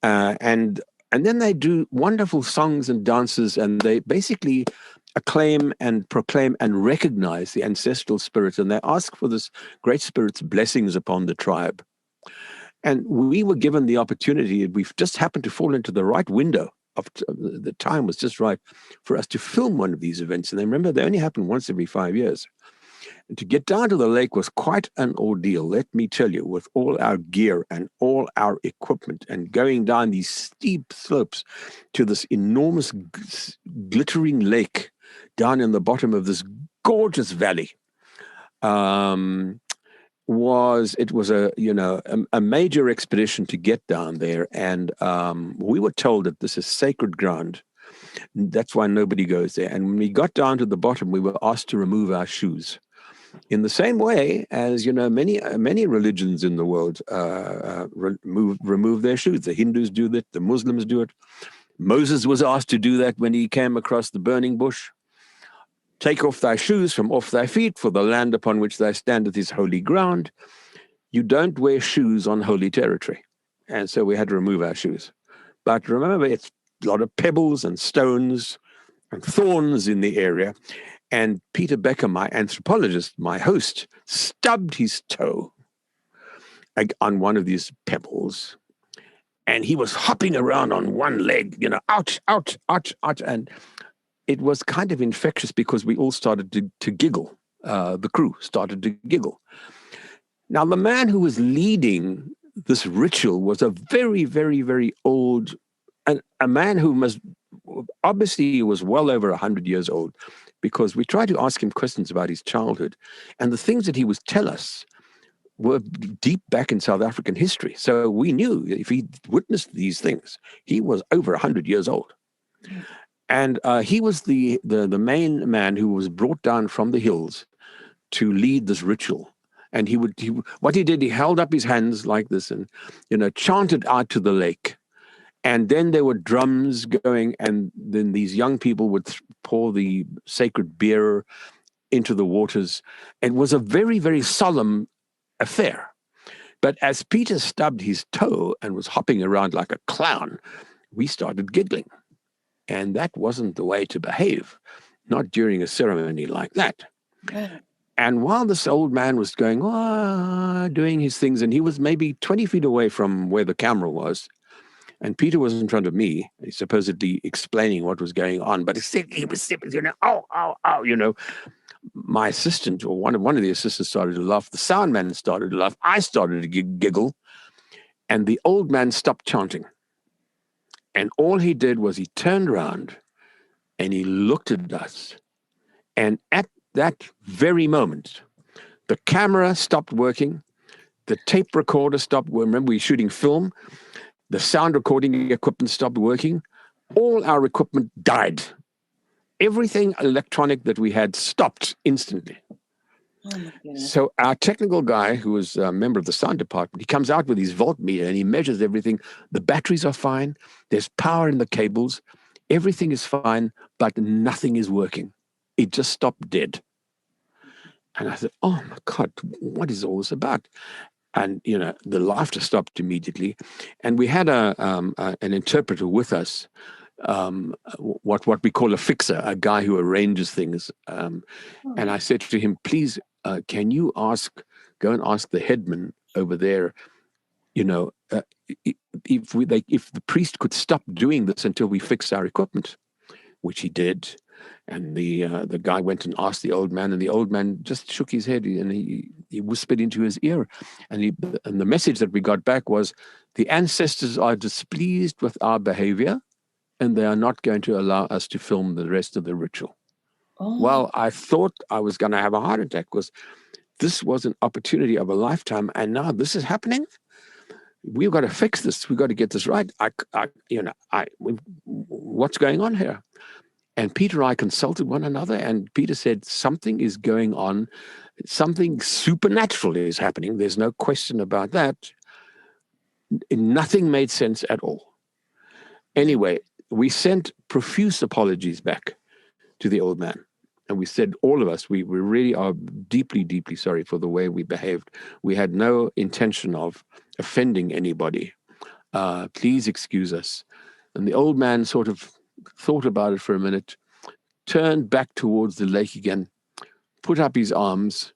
And then they do wonderful songs and dances, and they basically acclaim and proclaim and recognize the ancestral spirit, and they ask for this great spirit's blessings upon the tribe. And we were given the opportunity, we've just happened to fall into the right window. The time was just right for us to film one of these events. And remember, they only happen once every 5 years. And to get down to the lake was quite an ordeal, let me tell you, with all our gear and all our equipment and going down these steep slopes to this enormous glittering lake down in the bottom of this gorgeous valley. It was a major expedition to get down there, and we were told that this is sacred ground. That's why nobody goes there. And when we got down to the bottom, we were asked to remove our shoes. In the same way as, many religions in the world remove their shoes. The Hindus do that. The Muslims do it. Moses was asked to do that when he came across the burning bush. Take off thy shoes from off thy feet, for the land upon which thou standeth is holy ground. You don't wear shoes on holy territory. And so we had to remove our shoes. But remember, it's a lot of pebbles and stones and thorns in the area. And Peter Becker, my anthropologist, my host, stubbed his toe on one of these pebbles. And he was hopping around on one leg, ouch, ouch, ouch, ouch. And it was kind of infectious because we all started to giggle. The crew started to giggle. Now, the man who was leading this ritual was a very, very, very old, a man who obviously was well over 100 years old, because we tried to ask him questions about his childhood. And the things that he would tell us were deep back in South African history. So we knew if he witnessed these things, he was over 100 years old. And he was the main man who was brought down from the hills to lead this ritual. And what he did, he held up his hands like this and, chanted out to the lake. And then there were drums going, and then these young people would pour the sacred beer into the waters. It was a very, very solemn affair. But as Peter stubbed his toe and was hopping around like a clown, we started giggling. And that wasn't the way to behave, not during a ceremony like that. Yeah. And while this old man was going, doing his things, and he was maybe 20 feet away from where the camera was, and Peter was in front of me, supposedly explaining what was going on, but he was my assistant, or one of the assistants, started to laugh. The sound man started to laugh. I started to giggle, and the old man stopped chanting. And all he did was he turned around and he looked at us. And at that very moment, the camera stopped working. The tape recorder stopped. Remember, we were shooting film. The sound recording equipment stopped working. All our equipment died. Everything electronic that we had stopped instantly. Oh my goodness. So our technical guy, who was a member of the sound department, he comes out with his voltmeter and he measures everything. The batteries are fine. There's power in the cables. Everything is fine, but nothing is working. It just stopped dead. And I said, oh my God, what is all this about? And, the laughter stopped immediately. And we had an interpreter with us, what we call a fixer, a guy who arranges things. And I said to him, please, can you go and ask the headman over there, if the priest could stop doing this until we fix our equipment, which he did. And the guy went and asked the old man, and the old man just shook his head, and he whispered into his ear. And the message that we got back was, the ancestors are displeased with our behavior, and they are not going to allow us to film the rest of the ritual. Oh. Well, I thought I was going to have a heart attack, because this was an opportunity of a lifetime, and now this is happening. We've got to fix this. We've got to get this right. What's going on here? And Peter and I consulted one another, and Peter said, something is going on. Something supernatural is happening. There's no question about that. Nothing made sense at all. Anyway, we sent profuse apologies back to the old man. And we said, all of us, we really are deeply, deeply sorry for the way we behaved. We had no intention of offending anybody. Please excuse us. And the old man sort of thought about it for a minute, turned back towards the lake again, put up his arms,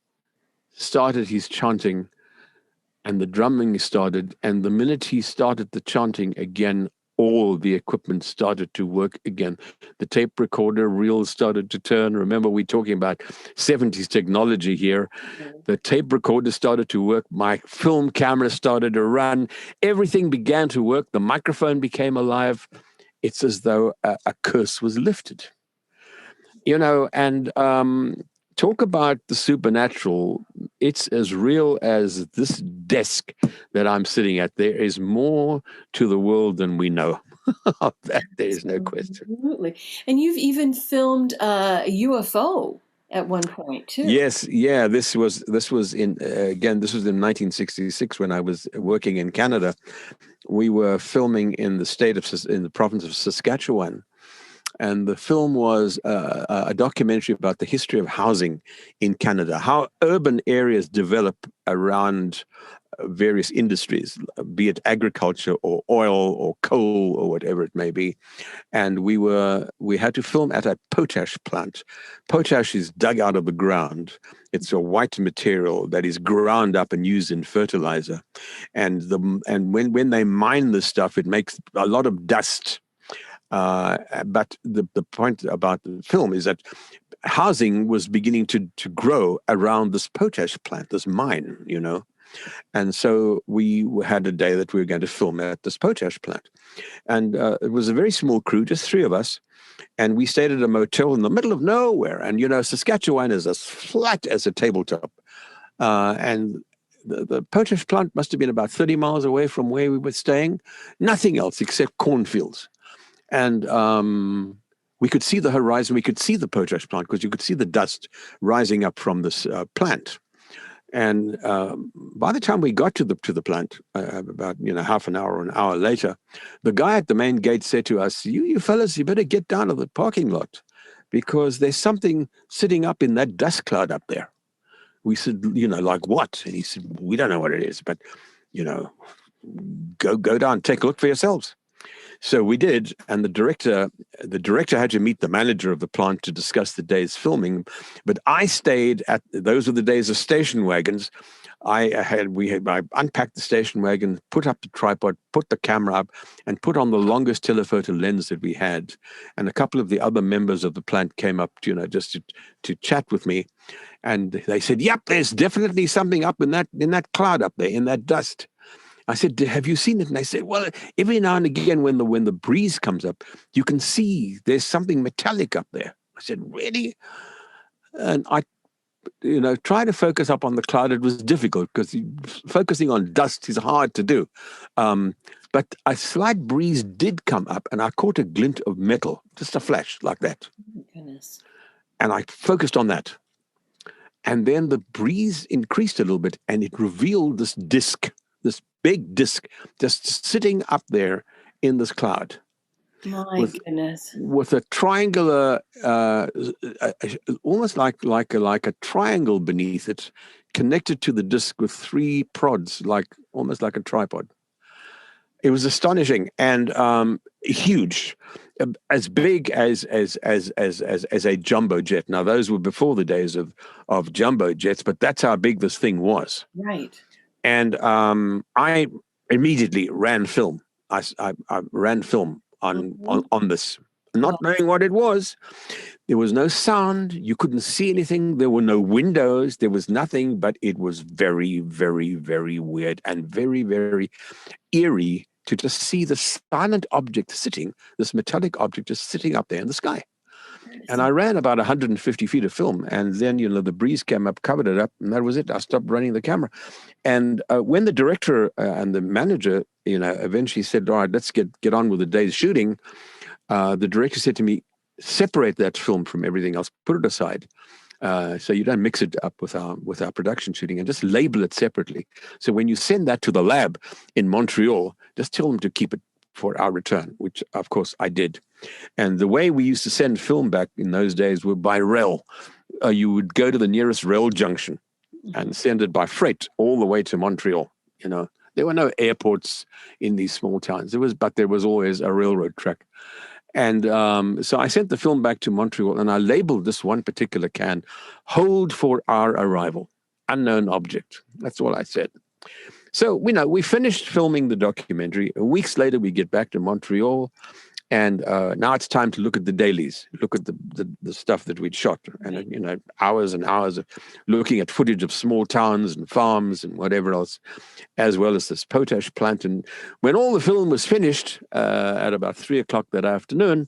started his chanting, and the drumming started. And the minute he started the chanting again, all the equipment started to work again. The tape recorder reels started to turn. Remember, we're talking about 70s technology here. The tape recorder started to work. My film camera started to run. Everything began to work. The microphone became alive. It's as though a curse was lifted. And talk about the supernatural. It's as real as this desk that I'm sitting at. There is more to the world than we know. That there is no question. Absolutely. And you've even filmed a UFO at one point too. Yes, yeah. This was in 1966 when I was working in Canada. We were filming in the province of Saskatchewan. And the film was a documentary about the history of housing in Canada, how urban areas develop around various industries, be it agriculture or oil or coal or whatever it may be. And we had to film at a potash plant. Potash is dug out of the ground. It's a white material that is ground up and used in fertilizer. And when they mine this stuff, it makes a lot of dust. But the point about the film is that housing was beginning to grow around this potash plant, this mine, And so we had a day that we were going to film at this potash plant. And it was a very small crew, just three of us. And we stayed at a motel in the middle of nowhere. And, Saskatchewan is as flat as a tabletop. And the potash plant must have been about 30 miles away from where we were staying. Nothing else except cornfields. And we could see the horizon. We could see the potash plant because you could see the dust rising up from this plant. And by the time we got to the plant, about half an hour or an hour later, the guy at the main gate said to us, "You fellas, you better get down to the parking lot because there's something sitting up in that dust cloud up there." We said, "Like what?" And he said, "We don't know what it is, but go down, take a look for yourselves." So we did, and the director had to meet the manager of the plant to discuss the day's filming. But I stayed those were the days of station wagons. I unpacked the station wagon, put up the tripod, put the camera up, and put on the longest telephoto lens that we had. And a couple of the other members of the plant came up, just to chat with me, and they said, "Yep, there's definitely something up in that cloud up there, in that dust." I said, "Have you seen it?" And they said, "Well, every now and again when the breeze comes up, you can see there's something metallic up there." I said, "Really?" And I, try to focus up on the cloud. It was difficult because focusing on dust is hard to do. But a slight breeze did come up, and I caught a glint of metal, just a flash like that. Oh, goodness. And I focused on that. And then the breeze increased a little bit, and it revealed this disc, this big disc just sitting up there in this cloud. My with goodness. with a triangular, almost like a triangle beneath it, connected to the disc with three prods, almost like a tripod. It was astonishing and huge, as big as a jumbo jet. Now those were before the days of jumbo jets, but that's how big this thing was. Right. And I immediately ran film. I ran film on this, not knowing what it was. There was no sound. You couldn't see anything. There were no windows. There was nothing, but it was very, very, very weird and very, very eerie to just see the silent object sitting, this metallic object just sitting up there in the sky. And I ran about 150 feet of film, and then, the breeze came up, covered it up, and that was it. I stopped running the camera. And when the director and the manager, eventually said, all right, let's get on with the day's shooting, the director said to me, separate that film from everything else, put it aside. So you don't mix it up with our production shooting, and just label it separately. So when you send that to the lab in Montreal, just tell them to keep it for our return, which of course I did. And the way we used to send film back in those days were by rail. You would go to the nearest rail junction and send it by freight all the way to Montreal. There were no airports in these small towns. But there was always a railroad track. And so I sent the film back to Montreal, and I labeled this one particular can, "Hold for our arrival, unknown object." That's all I said. So, we finished filming the documentary. Weeks later, we get back to Montreal, and now it's time to look at the dailies, look at the stuff that we'd shot, and hours and hours of looking at footage of small towns and farms and whatever else, as well as this potash plant. And when all the film was finished at about 3:00 that afternoon,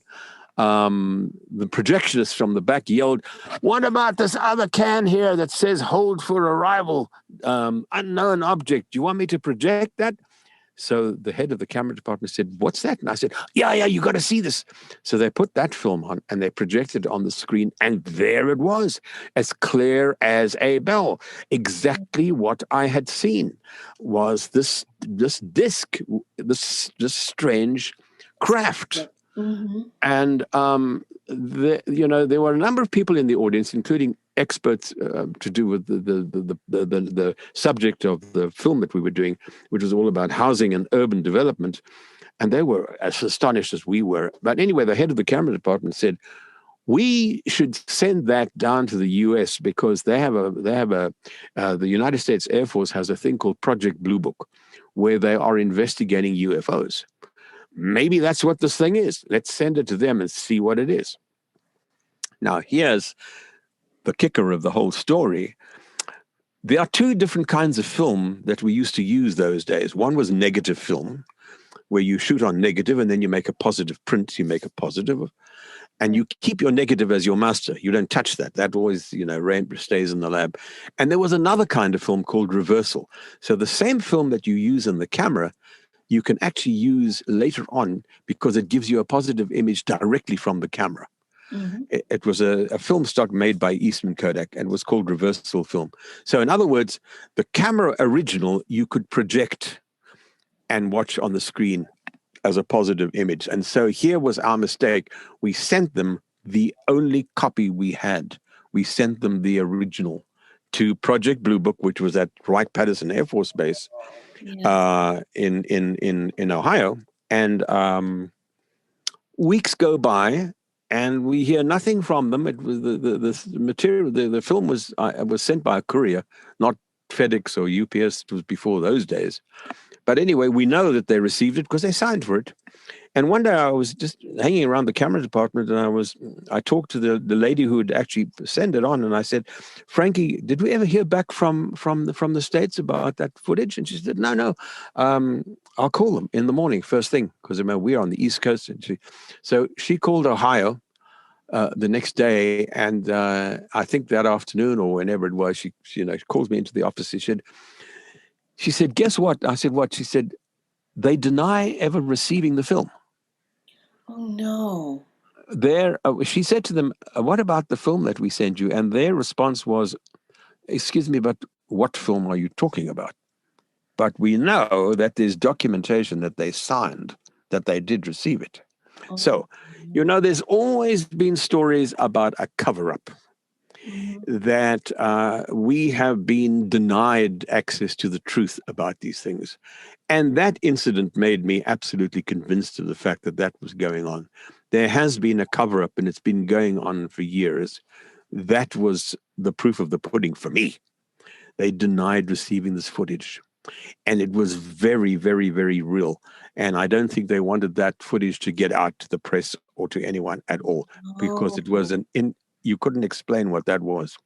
the projectionist from the back yelled, "What about this other can here that says 'Hold for arrival, unknown object'? Do you want me to project that?" So the head of the camera department said, "What's that?" And I said, yeah, you got to see this. So they put that film on, and they projected it on the screen, and there it was, as clear as a bell. Exactly what I had seen was this disc, this strange craft. Mm-hmm. And there were a number of people in the audience, including experts to do with the subject of the film that we were doing, which was all about housing and urban development. And they were as astonished as we were. But anyway, the head of the camera department said, we should send that down to the U.S. because the United States Air Force has a thing called Project Blue Book, where they are investigating UFOs. Maybe that's what this thing is. Let's send it to them and see what it is. Now, here's the kicker of the whole story. There are two different kinds of film that we used to use those days. One was negative film, where you shoot on negative and then you make a positive print, you make a positive, and you keep your negative as your master. You don't touch that. That always, stays in the lab. And there was another kind of film called reversal. So the same film that you use in the camera, you can actually use later on because it gives you a positive image directly from the camera. Mm-hmm. It was a film stock made by Eastman Kodak and was called reversal film. So in other words, the camera original you could project and watch on the screen as a positive image. And so here was our mistake. We sent them the only copy we had. We sent them the original to Project Blue Book, which was at Wright-Patterson Air Force Base in Ohio. And weeks go by, and we hear nothing from them. It was the material. The film was sent by a courier, not FedEx or UPS. It was before those days. But anyway, we know that they received it because they signed for it. And one day I was just hanging around the camera department, and I talked to the lady who had actually sent it on, and I said, "Frankie, did we ever hear back from the States about that footage?" And she said, No. I'll call them in the morning, first thing, because we're on the East Coast. And so she called Ohio the next day, and I think that afternoon or whenever it was, she calls me into the office. She said, "Guess what?" I said, "What?" She said, "They deny ever receiving the film." Oh, no. She said to them, "What about the film that we sent you?" And their response was, "Excuse me, but what film are you talking about?" But we know that there's documentation that they signed, that they did receive it. Oh. So, there's always been stories about a cover-up, Mhm. that we have been denied access to the truth about these things. And that incident made me absolutely convinced of the fact that that was going on. There has been a cover up and it's been going on for years. That was the proof of the pudding for me. They denied receiving this footage. And it was very, very, very real. And I don't think they wanted that footage to get out to the press or to anyone at all, because it was Oh, you couldn't explain what that was.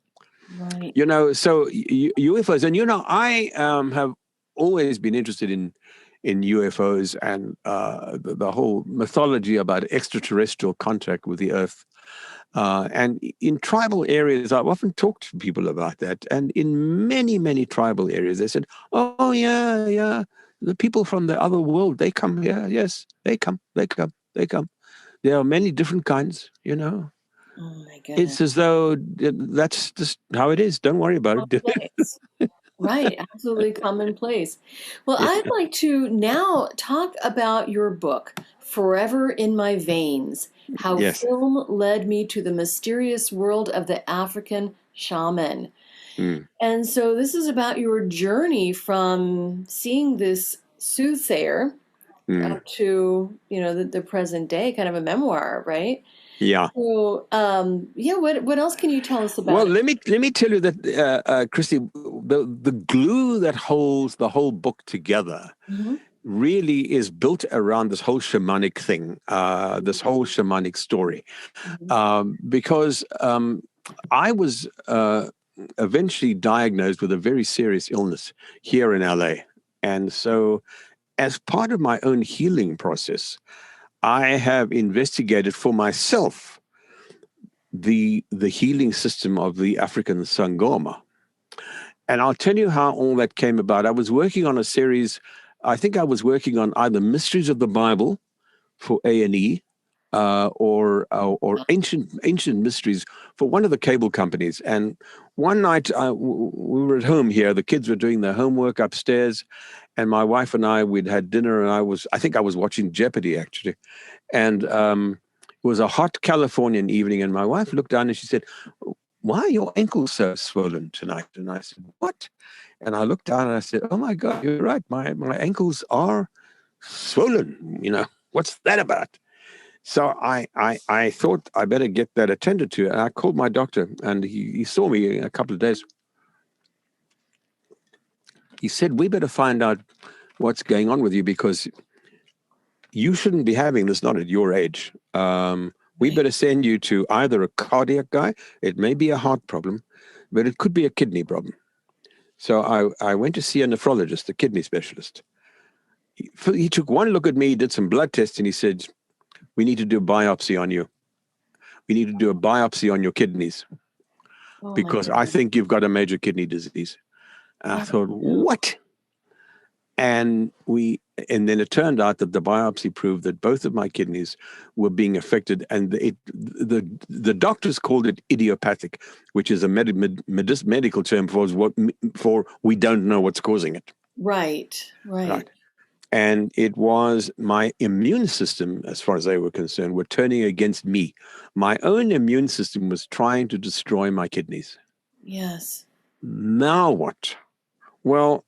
right. So UFOs, and I have always been interested in UFOs and the whole mythology about extraterrestrial contact with the Earth. And in tribal areas, I've often talked to people about that. And in many, many tribal areas, they said, "Oh yeah, yeah, the people from the other world, they come here. Yes, they come, they come, they come. There are many different kinds." Oh my goodness. It's as though that's just how it is. Don't worry about it. Commonplace. Right, absolutely commonplace. Well, Yeah. I'd like to now talk about your book, Forever in My Veins: How Yes. Film Led Me to the Mysterious World of the African Shaman. Mm, And so this is about your journey from seeing this soothsayer mm. up to, the present day, kind of a memoir, right? Yeah. So, yeah, what else can you tell us Well, about it? let me tell you that, Christy, the glue that holds the whole book together Hmm. really is built around this whole shamanic thing, this whole shamanic story, Hmm. because I was eventually diagnosed with a very serious illness here in LA, and so as part of my own healing process, I have investigated for myself the healing system of the African Sangoma. And I'll tell you how all that came about. I was working on a series. I think I was working on either Mysteries of the Bible for A&E, or ancient mysteries for one of the cable companies. And one night we were at home here. The kids were doing their homework upstairs, and my wife and we'd had dinner, and I think I was watching Jeopardy actually, and it was a hot Californian evening, and my wife looked down and she said, "Why are your ankles so swollen tonight?" And I said, "What?" And I looked down and I said, "Oh my God, you're right. My ankles are swollen. What's that about?" So I thought I better get that attended to. And I called my doctor, and he saw me in a couple of days. He said, "We better find out what's going on with you, because you shouldn't be having this, not at your age. We Right. better send you to either a cardiac guy, it may be a heart problem, but it could be a kidney problem." So I went to see a nephrologist, a kidney specialist. He took one look at me, did some blood tests, and he said, "We need to do a biopsy on you. We need to do a biopsy on your kidneys, Oh my because I goodness. think you've got a major kidney disease." And I Oh thought, no. what? And then it turned out that the biopsy proved that both of my kidneys were being affected, and the doctors called it idiopathic, which is a medical term for we don't know what's causing it. Right, right. Right. And it was my immune system, as far as they were concerned, were turning against me. My own immune system was trying to destroy my kidneys. Yes. Now what? Well,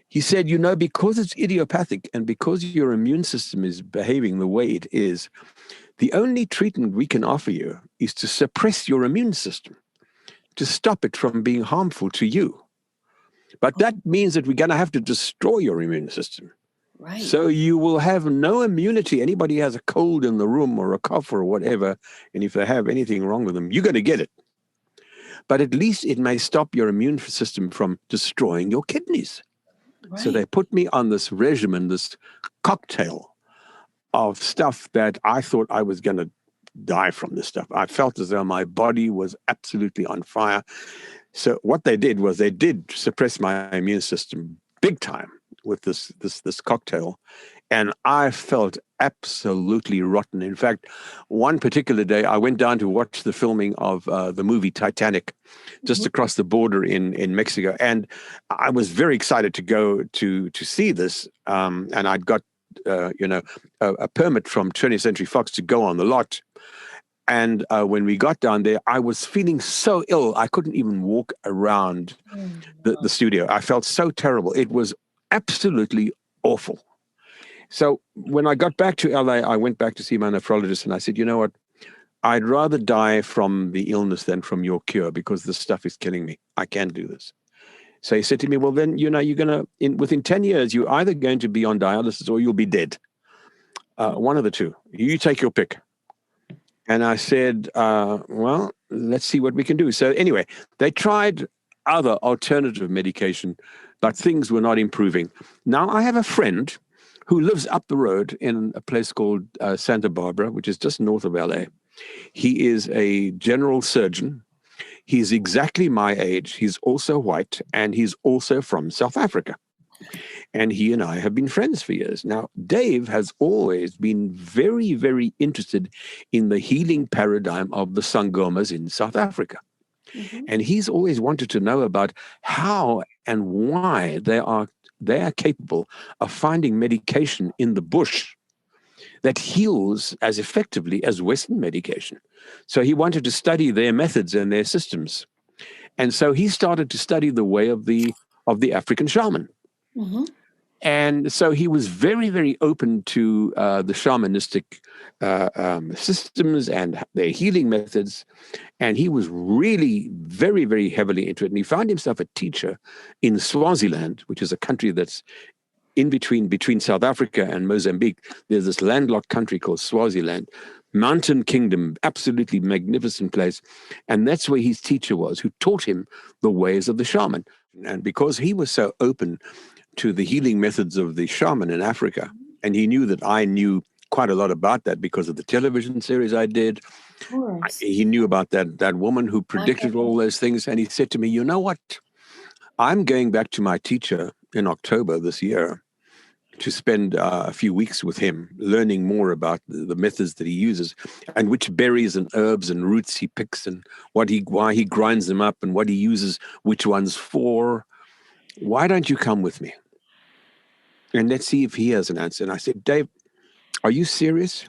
he said, because it's idiopathic and because your immune system is behaving the way it is, the only treatment we can offer you is to suppress your immune system, to stop it from being harmful to you. But that Oh, means that we're going to have to destroy your immune system. right. So you will have no immunity. Anybody has a cold in the room or a cough or whatever, and if they have anything wrong with them, you're going to get it. But at least it may stop your immune system from destroying your kidneys. So Right. they put me on this regimen, this cocktail of stuff that I thought I was going to die from this stuff. I felt as though my body was absolutely on fire. So what they did was they did suppress my immune system big time with this cocktail. And I felt absolutely rotten. In fact, one particular day, I went down to watch the filming of the movie Titanic just Mhm. across the border in Mexico. And I was very excited to go to see this. And I'd got a permit from 20th Century Fox to go on the lot. And when we got down there, I was feeling so ill. I couldn't even walk around the studio. I felt so terrible. It was absolutely awful. So when I got back to LA, I went back to see my nephrologist and I said, you know what? I'd rather die from the illness than from your cure because this stuff is killing me. I can't do this. So he said to me, well, then, you're going to, within 10 years, you're either going to be on dialysis or you'll be dead. One of the two. You take your pick. And I said, well, let's see what we can do. So anyway, they tried other alternative medication, but things were not improving. Now, I have a friend who lives up the road in a place called Santa Barbara, which is just north of LA. He is a general surgeon. He's exactly my age. He's also white, and he's also from South Africa. And he and I have been friends for years. Now, Dave has always been very, very interested in the healing paradigm of the Sangomas in South Africa. Mm-hmm. And he's always wanted to know about how and why they are capable of finding medication in the bush that heals as effectively as Western medication. So he wanted to study their methods and their systems. And so he started to study the way of the African shaman. Mm-hmm. And so he was very, very open to the shamanistic systems and their healing methods. And he was really very, very heavily into it. And he found himself a teacher in Swaziland, which is a country that's in between South Africa and Mozambique. There's this landlocked country called Swaziland, mountain kingdom, absolutely magnificent place. And that's where his teacher was, who taught him the ways of the shaman. And because he was so open to the healing methods of the shaman in Africa, and he knew that I knew quite a lot about that because of the television series I did. He knew about that woman who predicted all those things. And he said to me, you know what? I'm going back to my teacher in October this year to spend a few weeks with him, learning more about the methods that he uses and which berries and herbs and roots he picks and why he grinds them up and what he uses which ones for. Why don't you come with me? And let's see if he has an answer. And I said, Dave, are you serious?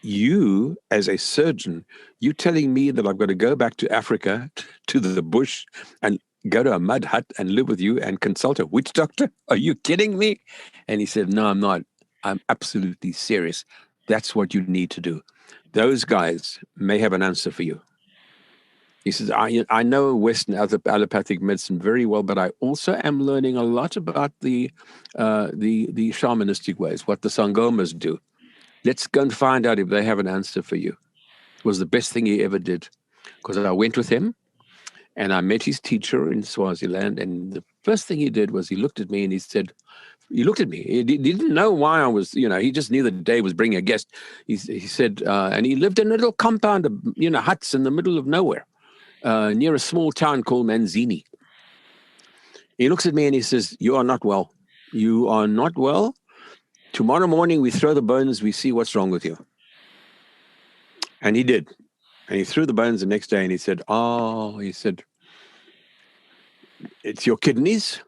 You, as a surgeon, you telling me that I've got to go back to Africa, to the bush, and go to a mud hut and live with you and consult a witch doctor? Are you kidding me? And he said, no, I'm not. I'm absolutely serious. That's what you need to do. Those guys may have an answer for you. He says, I know Western allopathic medicine very well, but I also am learning a lot about the shamanistic ways, what the Sangomas do. Let's go and find out if they have an answer for you. It was the best thing he ever did, because I went with him and I met his teacher in Swaziland. And the first thing he did was he looked at me and he said, he looked at me. He didn't know why I was, he just knew that Dave was bringing a guest. He said, and he lived in a little compound of, huts in the middle of nowhere. Near a small town called Manzini. He looks at me and he says, you are not well. You are not well. Tomorrow morning, we throw the bones, we see what's wrong with you. And he did. And he threw the bones the next day and he said, it's your kidneys.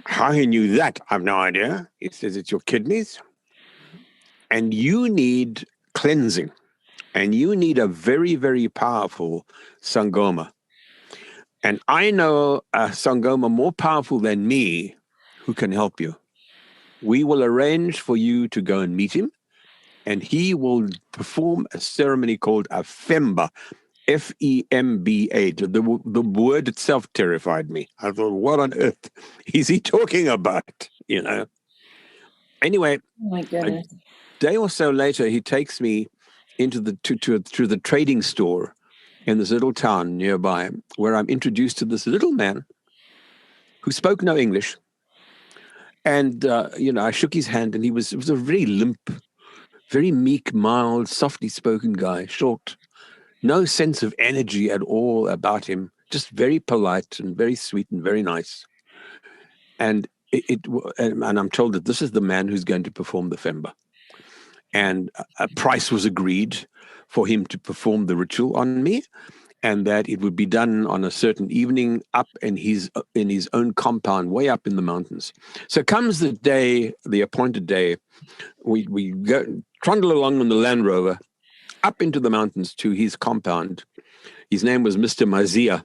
How he knew that, I have no idea. He says, it's your kidneys. And you need cleansing. And you need a very, very powerful Sangoma. And I know a Sangoma more powerful than me who can help you. We will arrange for you to go and meet him, and he will perform a ceremony called a Femba, F-E-M-B-A. The word itself terrified me. I thought, what on earth is he talking about? Anyway, oh my goodness. A day or so later, he takes me into to the trading store in this little town nearby, where I'm introduced to this little man who spoke no English. And, I shook his hand, and it was a very limp, very meek, mild, softly spoken guy, short, no sense of energy at all about him, just very polite and very sweet and very nice. And and I'm told that this is the man who's going to perform the Femba. And a price was agreed for him to perform the ritual on me. and that it would be done on a certain evening up in his own compound, way up in the mountains. So comes the day, the appointed day, we go trundle along on the Land Rover up into the mountains to his compound. His name was Mr. Mazia.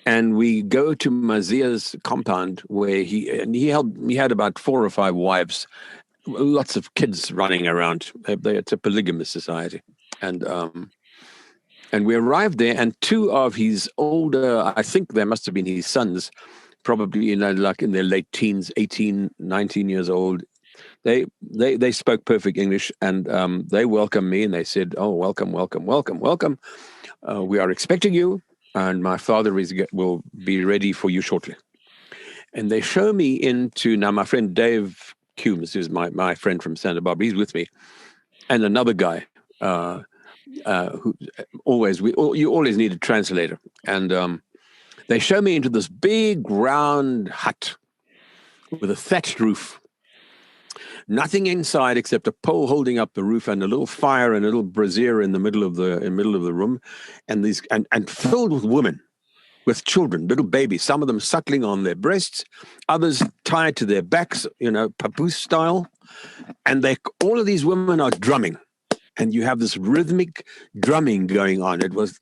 And we go to Mazia's compound where he had about 4 or 5 wives, lots of kids running around. It's a polygamous society. And we arrived there, and 2 of his older, I think they must have been his sons, probably like in their late teens, 18, 19 years old. They spoke perfect English, and they welcomed me, and they said, "Oh, welcome, welcome, welcome, welcome. We are expecting you, and my father will be ready for you shortly." And they show me into, now my friend Dave Cumes, who's my friend from Santa Barbara, he's with me, and another guy who you always need a translator. And they show me into this big round hut with a thatched roof. Nothing inside except a pole holding up the roof and a little fire and a little brazier in the middle of the room, and filled with women, with children, little babies, some of them suckling on their breasts, others tied to their backs, papoose style. And all of these women are drumming, and you have this rhythmic drumming going on. It was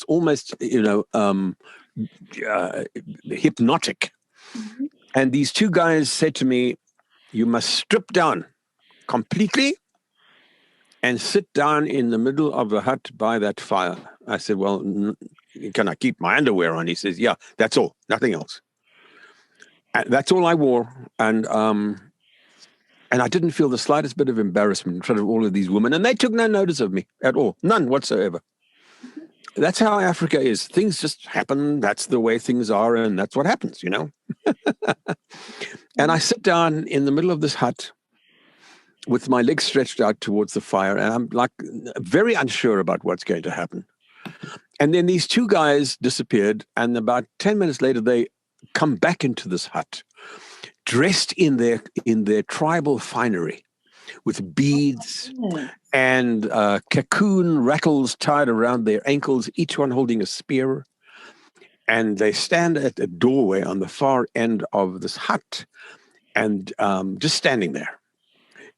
almost hypnotic. Mm-hmm. And these 2 guys said to me, "You must strip down completely and sit down in the middle of the hut by that fire." I said, "Well, can I keep my underwear on?" He says, "Yeah, that's all, nothing else." And that's all I wore. And I didn't feel the slightest bit of embarrassment in front of all of these women. And they took no notice of me at all, none whatsoever. That's how Africa is. Things just happen. That's the way things are, and that's what happens, And I sit down in the middle of this hut with my legs stretched out towards the fire, and I'm like very unsure about what's going to happen. And then these 2 guys disappeared, and about 10 minutes later, they come back into this hut, dressed in their tribal finery, with beads and cocoon rattles tied around their ankles, each one holding a spear. And they stand at a doorway on the far end of this hut, and just standing there.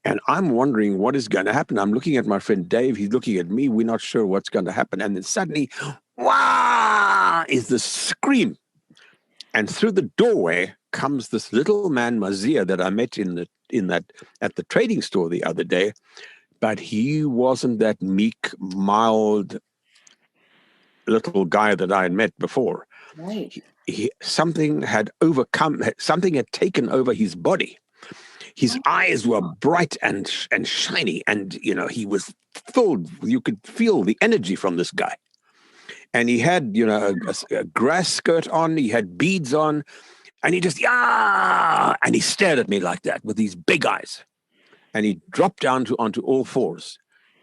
And I'm wondering what is going to happen. I'm looking at my friend Dave. He's looking at me. We're not sure what's going to happen. And then suddenly, wah, is this scream. And through the doorway comes this little man, Mazia, that I met at the trading store the other day. But he wasn't that meek, mild little guy that I had met before. Right. Something had taken over his body. His eyes were bright and shiny, and he was filled. You could feel the energy from this guy. And he had a grass skirt on. He had beads on, and he just and he stared at me like that with these big eyes. And he dropped down onto all fours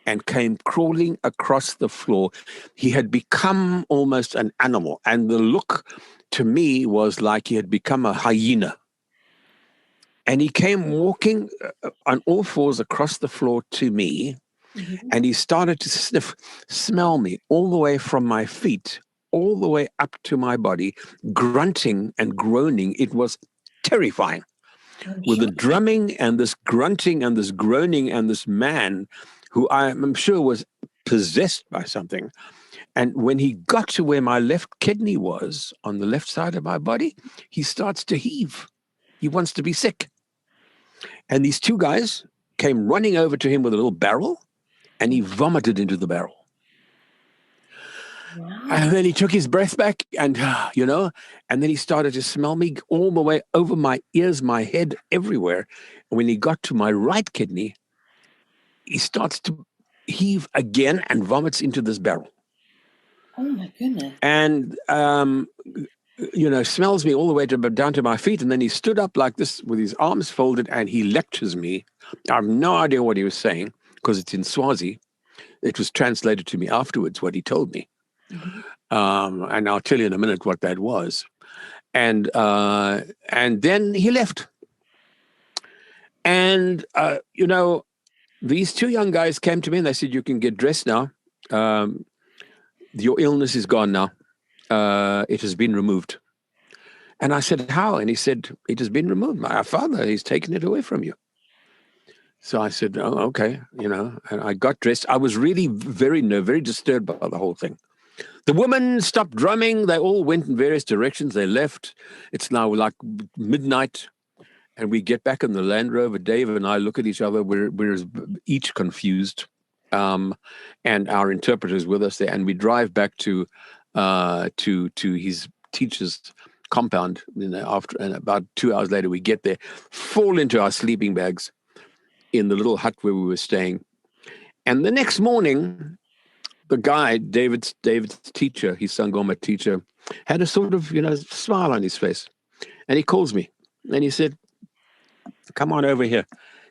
and came crawling across the floor. He had become almost an animal, and the look to me was like he had become a hyena. And he came walking on all fours across the floor to me, and he started to smell me all the way from my feet, all the way up to my body, grunting and groaning. It was terrifying. With the drumming and this grunting and this groaning and this man who I'm sure was possessed by something. And when he got to where my left kidney was on the left side of my body, he starts to heave. He wants to be sick. And these 2 guys came running over to him with a little barrel, and he vomited into the barrel. Wow. And then he took his breath back, and, and then he started to smell me all the way over my ears, my head, everywhere. And when he got to my right kidney, he starts to heave again and vomits into this barrel. Oh, my goodness. And, smells me all the way down to my feet. And then he stood up like this with his arms folded, and he lectures me. I have no idea what he was saying because it's in Swazi. It was translated to me afterwards, what he told me. Mm-hmm. And I'll tell you in a minute what that was. And then he left. And, these 2 young guys came to me and they said, "You can get dressed now. your illness is gone now. It has been removed. And I said, how? And he said, it has been removed. Our father, he's taken it away from you. So I said, oh, okay, and I got dressed. I was really very disturbed by the whole thing. The women stopped drumming. They all went in various directions. They left. It's now like midnight. And we get back in the Land Rover. Dave and I look at each other. We're each confused. And our interpreter's with us there. And we drive back to his teacher's compound. And about 2 hours later, we get there, fall into our sleeping bags in the little hut where we were staying. And the next morning, the guy, David's teacher, his Sangoma teacher, had a sort of, smile on his face. And he calls me and he said, come on over here.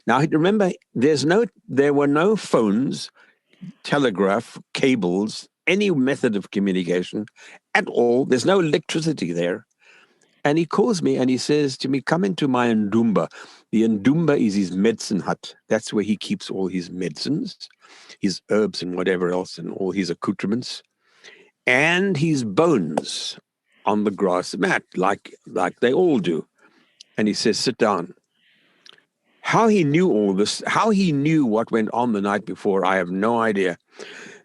Now, remember, there were no phones, telegraph, cables, any method of communication at all. There's no electricity there. And he calls me and he says to me, come into my ndumba. The ndumba is his medicine hut. That's where he keeps all his medicines, his herbs and whatever else, and all his accoutrements, and his bones on the grass mat, like they all do. And he says, sit down. How he knew all this, how he knew what went on the night before, I have no idea.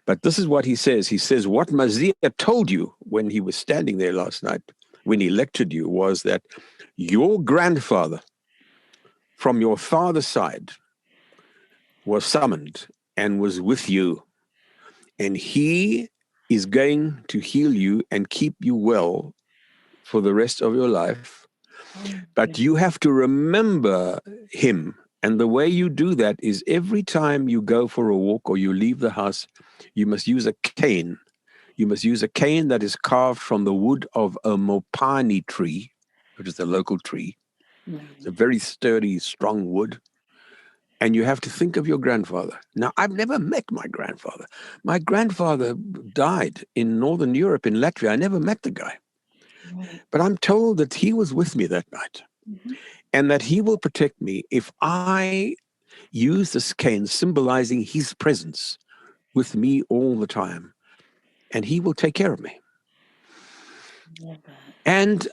But this is what he says. He says, what Mazia told you when he was standing there last night, when he lectured you, was that your grandfather from your father's side was summoned and was with you. And he is going to heal you and keep you well for the rest of your life. But you have to remember him. And the way you do that is every time you go for a walk or you leave the house, you must use a cane. You must use a cane that is carved from the wood of a mopani tree, which is a local tree. It's a very sturdy, strong wood. And you have to think of your grandfather. Now, I've never met my grandfather. My grandfather died in Northern Europe, in Latvia. I never met the guy. But I'm told that he was with me that night. And that he will protect me if I use this cane symbolizing his presence with me all the time. And he will take care of me. And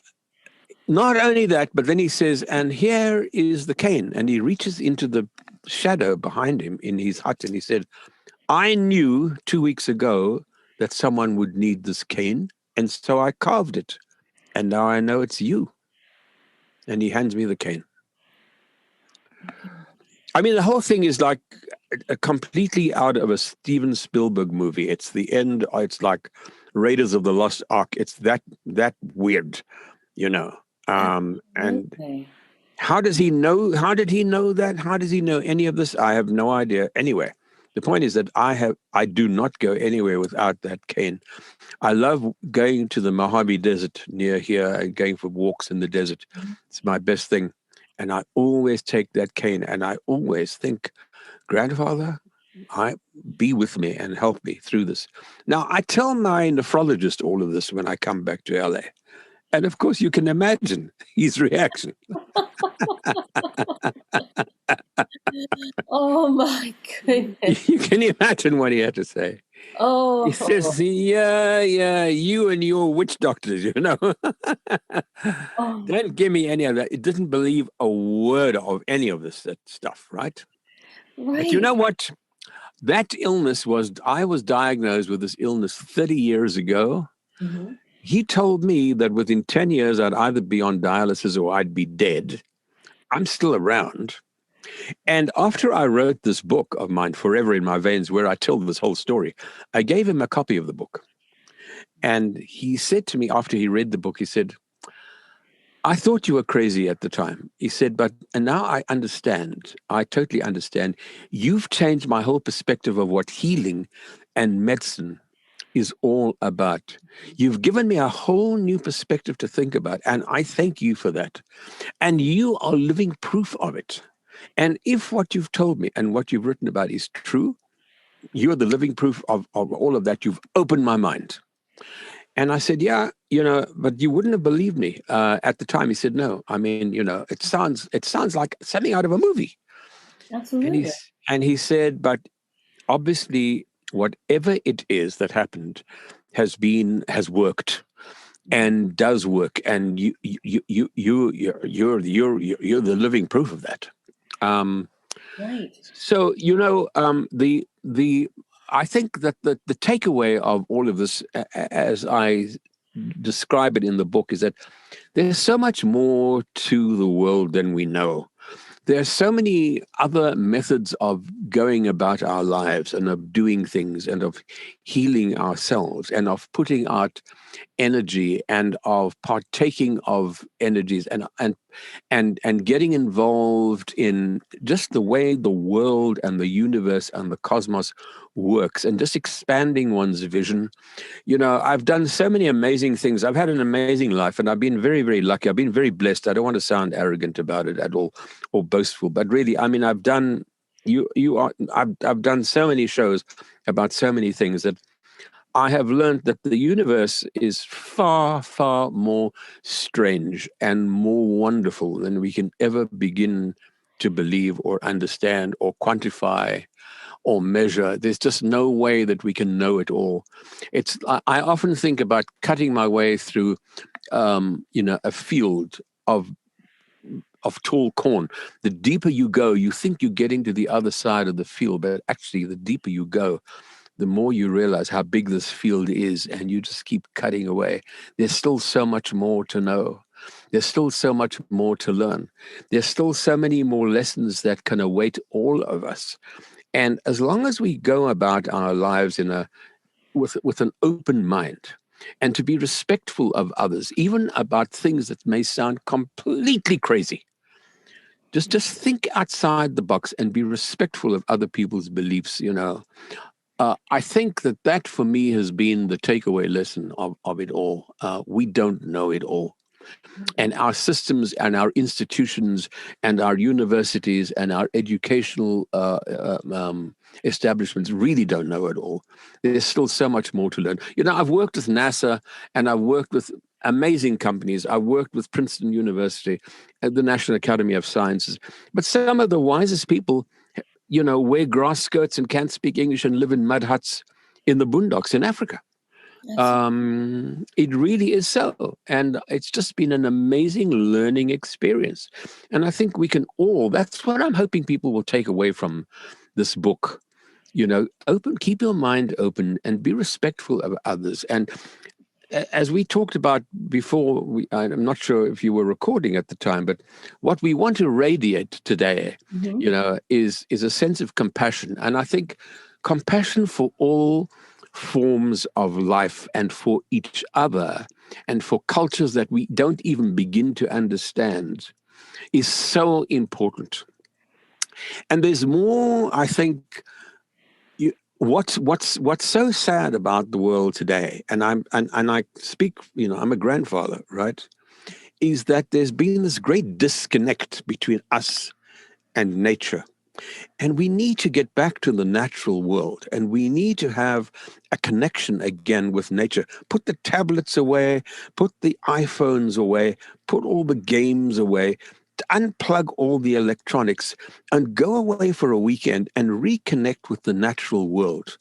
not only that, but then he says, and here is the cane. And he reaches into the shadow behind him in his hut. And he said, I knew 2 weeks ago that someone would need this cane. And so I carved it. And now I know it's you. And he hands me the cane. I mean, the whole thing is like a completely out of a Steven Spielberg movie. It's the end. It's like Raiders of the Lost Ark. It's that weird, And how does he know? How did he know that? How does he know any of this? I have no idea. Anyway, the point is that I do not go anywhere without that cane. I love going to the Mojave Desert near here and going for walks in the desert. It's my best thing. And I always take that cane and I always think, grandfather, be with me and help me through this. Now, I tell my nephrologist all of this when I come back to LA. And of course, you can imagine his reaction. Oh, my goodness. You can imagine what he had to say. Oh. He says, yeah, you and your witch doctors, Don't give me any of that. It doesn't believe a word of any of this stuff, right? Right. But you know what? That illness I was diagnosed with this illness 30 years ago. Mm-hmm. He told me that within 10 years, I'd either be on dialysis or I'd be dead. I'm still around. And after I wrote this book of mine, Forever in My Veins, where I tell this whole story, I gave him a copy of the book. And he said to me after he read the book, he said, I thought you were crazy at the time. He said, and now I understand. I totally understand. You've changed my whole perspective of what healing and medicine is all about. You've given me a whole new perspective to think about. And I thank you for that. And you are living proof of it. And if what you've told me and what you've written about is true, you're the living proof of all of that. You've opened my mind. And I said, yeah, but you wouldn't have believed me at the time. He said, no, I mean, it sounds like something out of a movie. Absolutely. And he said, but obviously, whatever it is that happened, has worked and does work, and you're the living proof of that. Right. So the I think that the takeaway of all of this, as I describe it in the book, is that there's so much more to the world than we know. There are so many other methods of going about our lives and of doing things and of healing ourselves and of putting out energy and of partaking of energies and getting involved in just the way the world and the universe and the cosmos works, and just expanding one's vision. I've done so many amazing things. I've had an amazing life, and I've been very, very lucky. I've been very blessed. I don't want to sound arrogant about it at all or boastful, but really, I mean, I've done so many shows about so many things that I have learned that the universe is far, far more strange and more wonderful than we can ever begin to believe or understand or quantify or measure. There's just no way that we can know it all. I often think about cutting my way through, a field of tall corn. The deeper you go, you think you're getting to the other side of the field, but actually, the deeper you go, the more you realize how big this field is, and you just keep cutting away. There's still so much more to know. There's still so much more to learn. There's still so many more lessons that can await all of us. And as long as we go about our lives with an open mind, and to be respectful of others, even about things that may sound completely crazy, just think outside the box and be respectful of other people's beliefs. I think that for me has been the takeaway lesson of it all. We don't know it all. And our systems and our institutions and our universities and our educational establishments really don't know it all. There's still so much more to learn. I've worked with NASA, and I've worked with amazing companies. I've worked with Princeton University, the National Academy of Sciences. But some of the wisest people, wear grass skirts and can't speak English and live in mud huts in the boondocks in Africa. It really is so. And it's just been an amazing learning experience. And I think we can that's what I'm hoping people will take away from this book. Keep your mind open and be respectful of others. And as we talked about before, I'm not sure if you were recording at the time, but what we want to radiate today, is a sense of compassion. And I think compassion for all forms of life and for each other and for cultures that we don't even begin to understand is so important. And there's more, I think. What's so sad about the world today, and I speak, I'm a grandfather, right? Is that there's been this great disconnect between us and nature. And we need to get back to the natural world, and we need to have a connection again with nature. Put the tablets away, put the iPhones away, put all the games away, unplug all the electronics, and go away for a weekend and reconnect with the natural world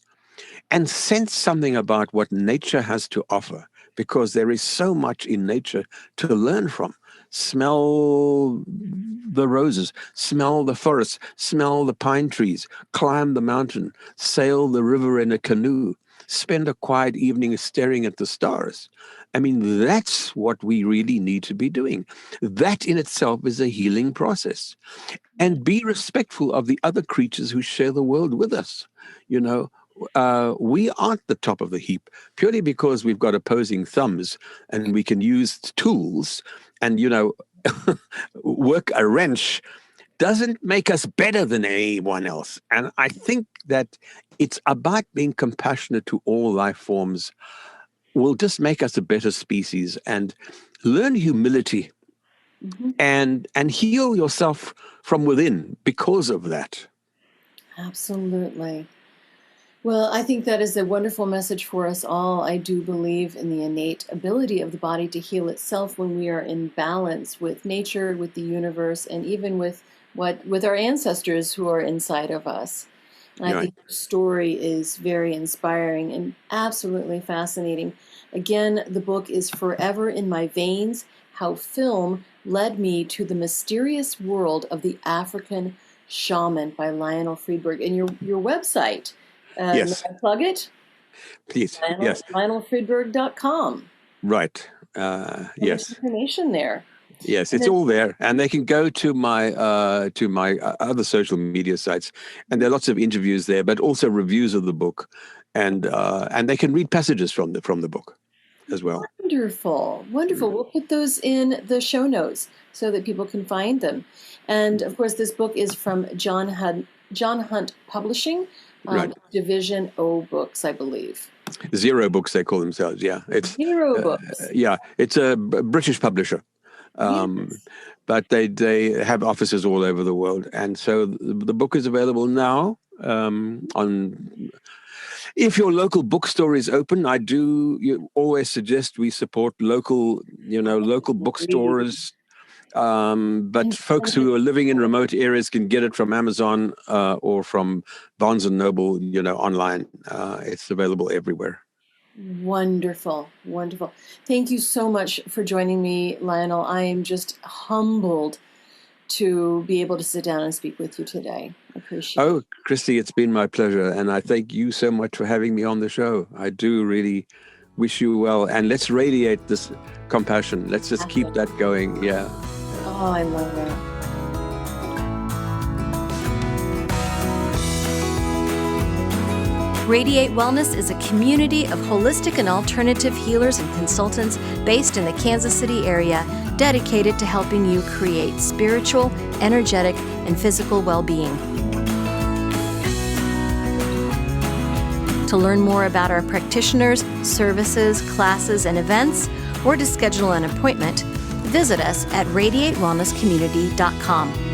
and sense something about what nature has to offer, because there is so much in nature to learn from. Smell the roses, smell the forest, smell the pine trees, climb the mountain, sail the river in a canoe, spend a quiet evening staring at the stars. I mean, that's what we really need to be doing. That in itself is a healing process. And be respectful of the other creatures who share the world with us. We aren't the top of the heap purely because we've got opposing thumbs and we can use tools and, work a wrench doesn't make us better than anyone else. And I think that it's about being compassionate to all life forms will just make us a better species, and learn humility and heal yourself from within because of that. Absolutely. Well, I think that is a wonderful message for us all. I do believe in the innate ability of the body to heal itself when we are in balance with nature, with the universe, and even with our ancestors who are inside of us. And I Right. think story is very inspiring and absolutely fascinating. Again, the book is Forever in My Veins: How Film Led Me to the Mysterious World of the African Shaman by Lionel Friedberg. And your website, may Yes, I plug it? please. Yes, LionelFriedberg.com. right. There's Yes. information there. Yes, And it's then, all there, and they can go to my other social media sites, and there are lots of interviews there, but also reviews of the book, and they can read passages from the book as well. wonderful, wonderful. Mm. We'll put those in the show notes so that people can find them. And of course, this book is from John Hunt Publishing, Right, Division O Books, I believe. Zero Books they call themselves. Yeah, Zero Books. it's a British publisher, um, Yes. but they have offices all over the world, and so the book is available now on. If your local bookstore is open, you always suggest we support local bookstores. But folks who are living in remote areas can get it from Amazon or from Barnes and Noble, online. It's available everywhere. Wonderful, wonderful. Thank you so much for joining me, Lionel. I am just humbled to be able to sit down and speak with you today. I appreciate it. Oh, Christy, it's been my pleasure. And I thank you so much for having me on the show. I do really wish you well. And let's radiate this compassion. Let's just keep that going. Yeah. Oh, I love that. Radiate Wellness is a community of holistic and alternative healers and consultants based in the Kansas City area, dedicated to helping you create spiritual, energetic, and physical well-being. To learn more about our practitioners, services, classes, and events, or to schedule an appointment, visit us at radiatewellnesscommunity.com.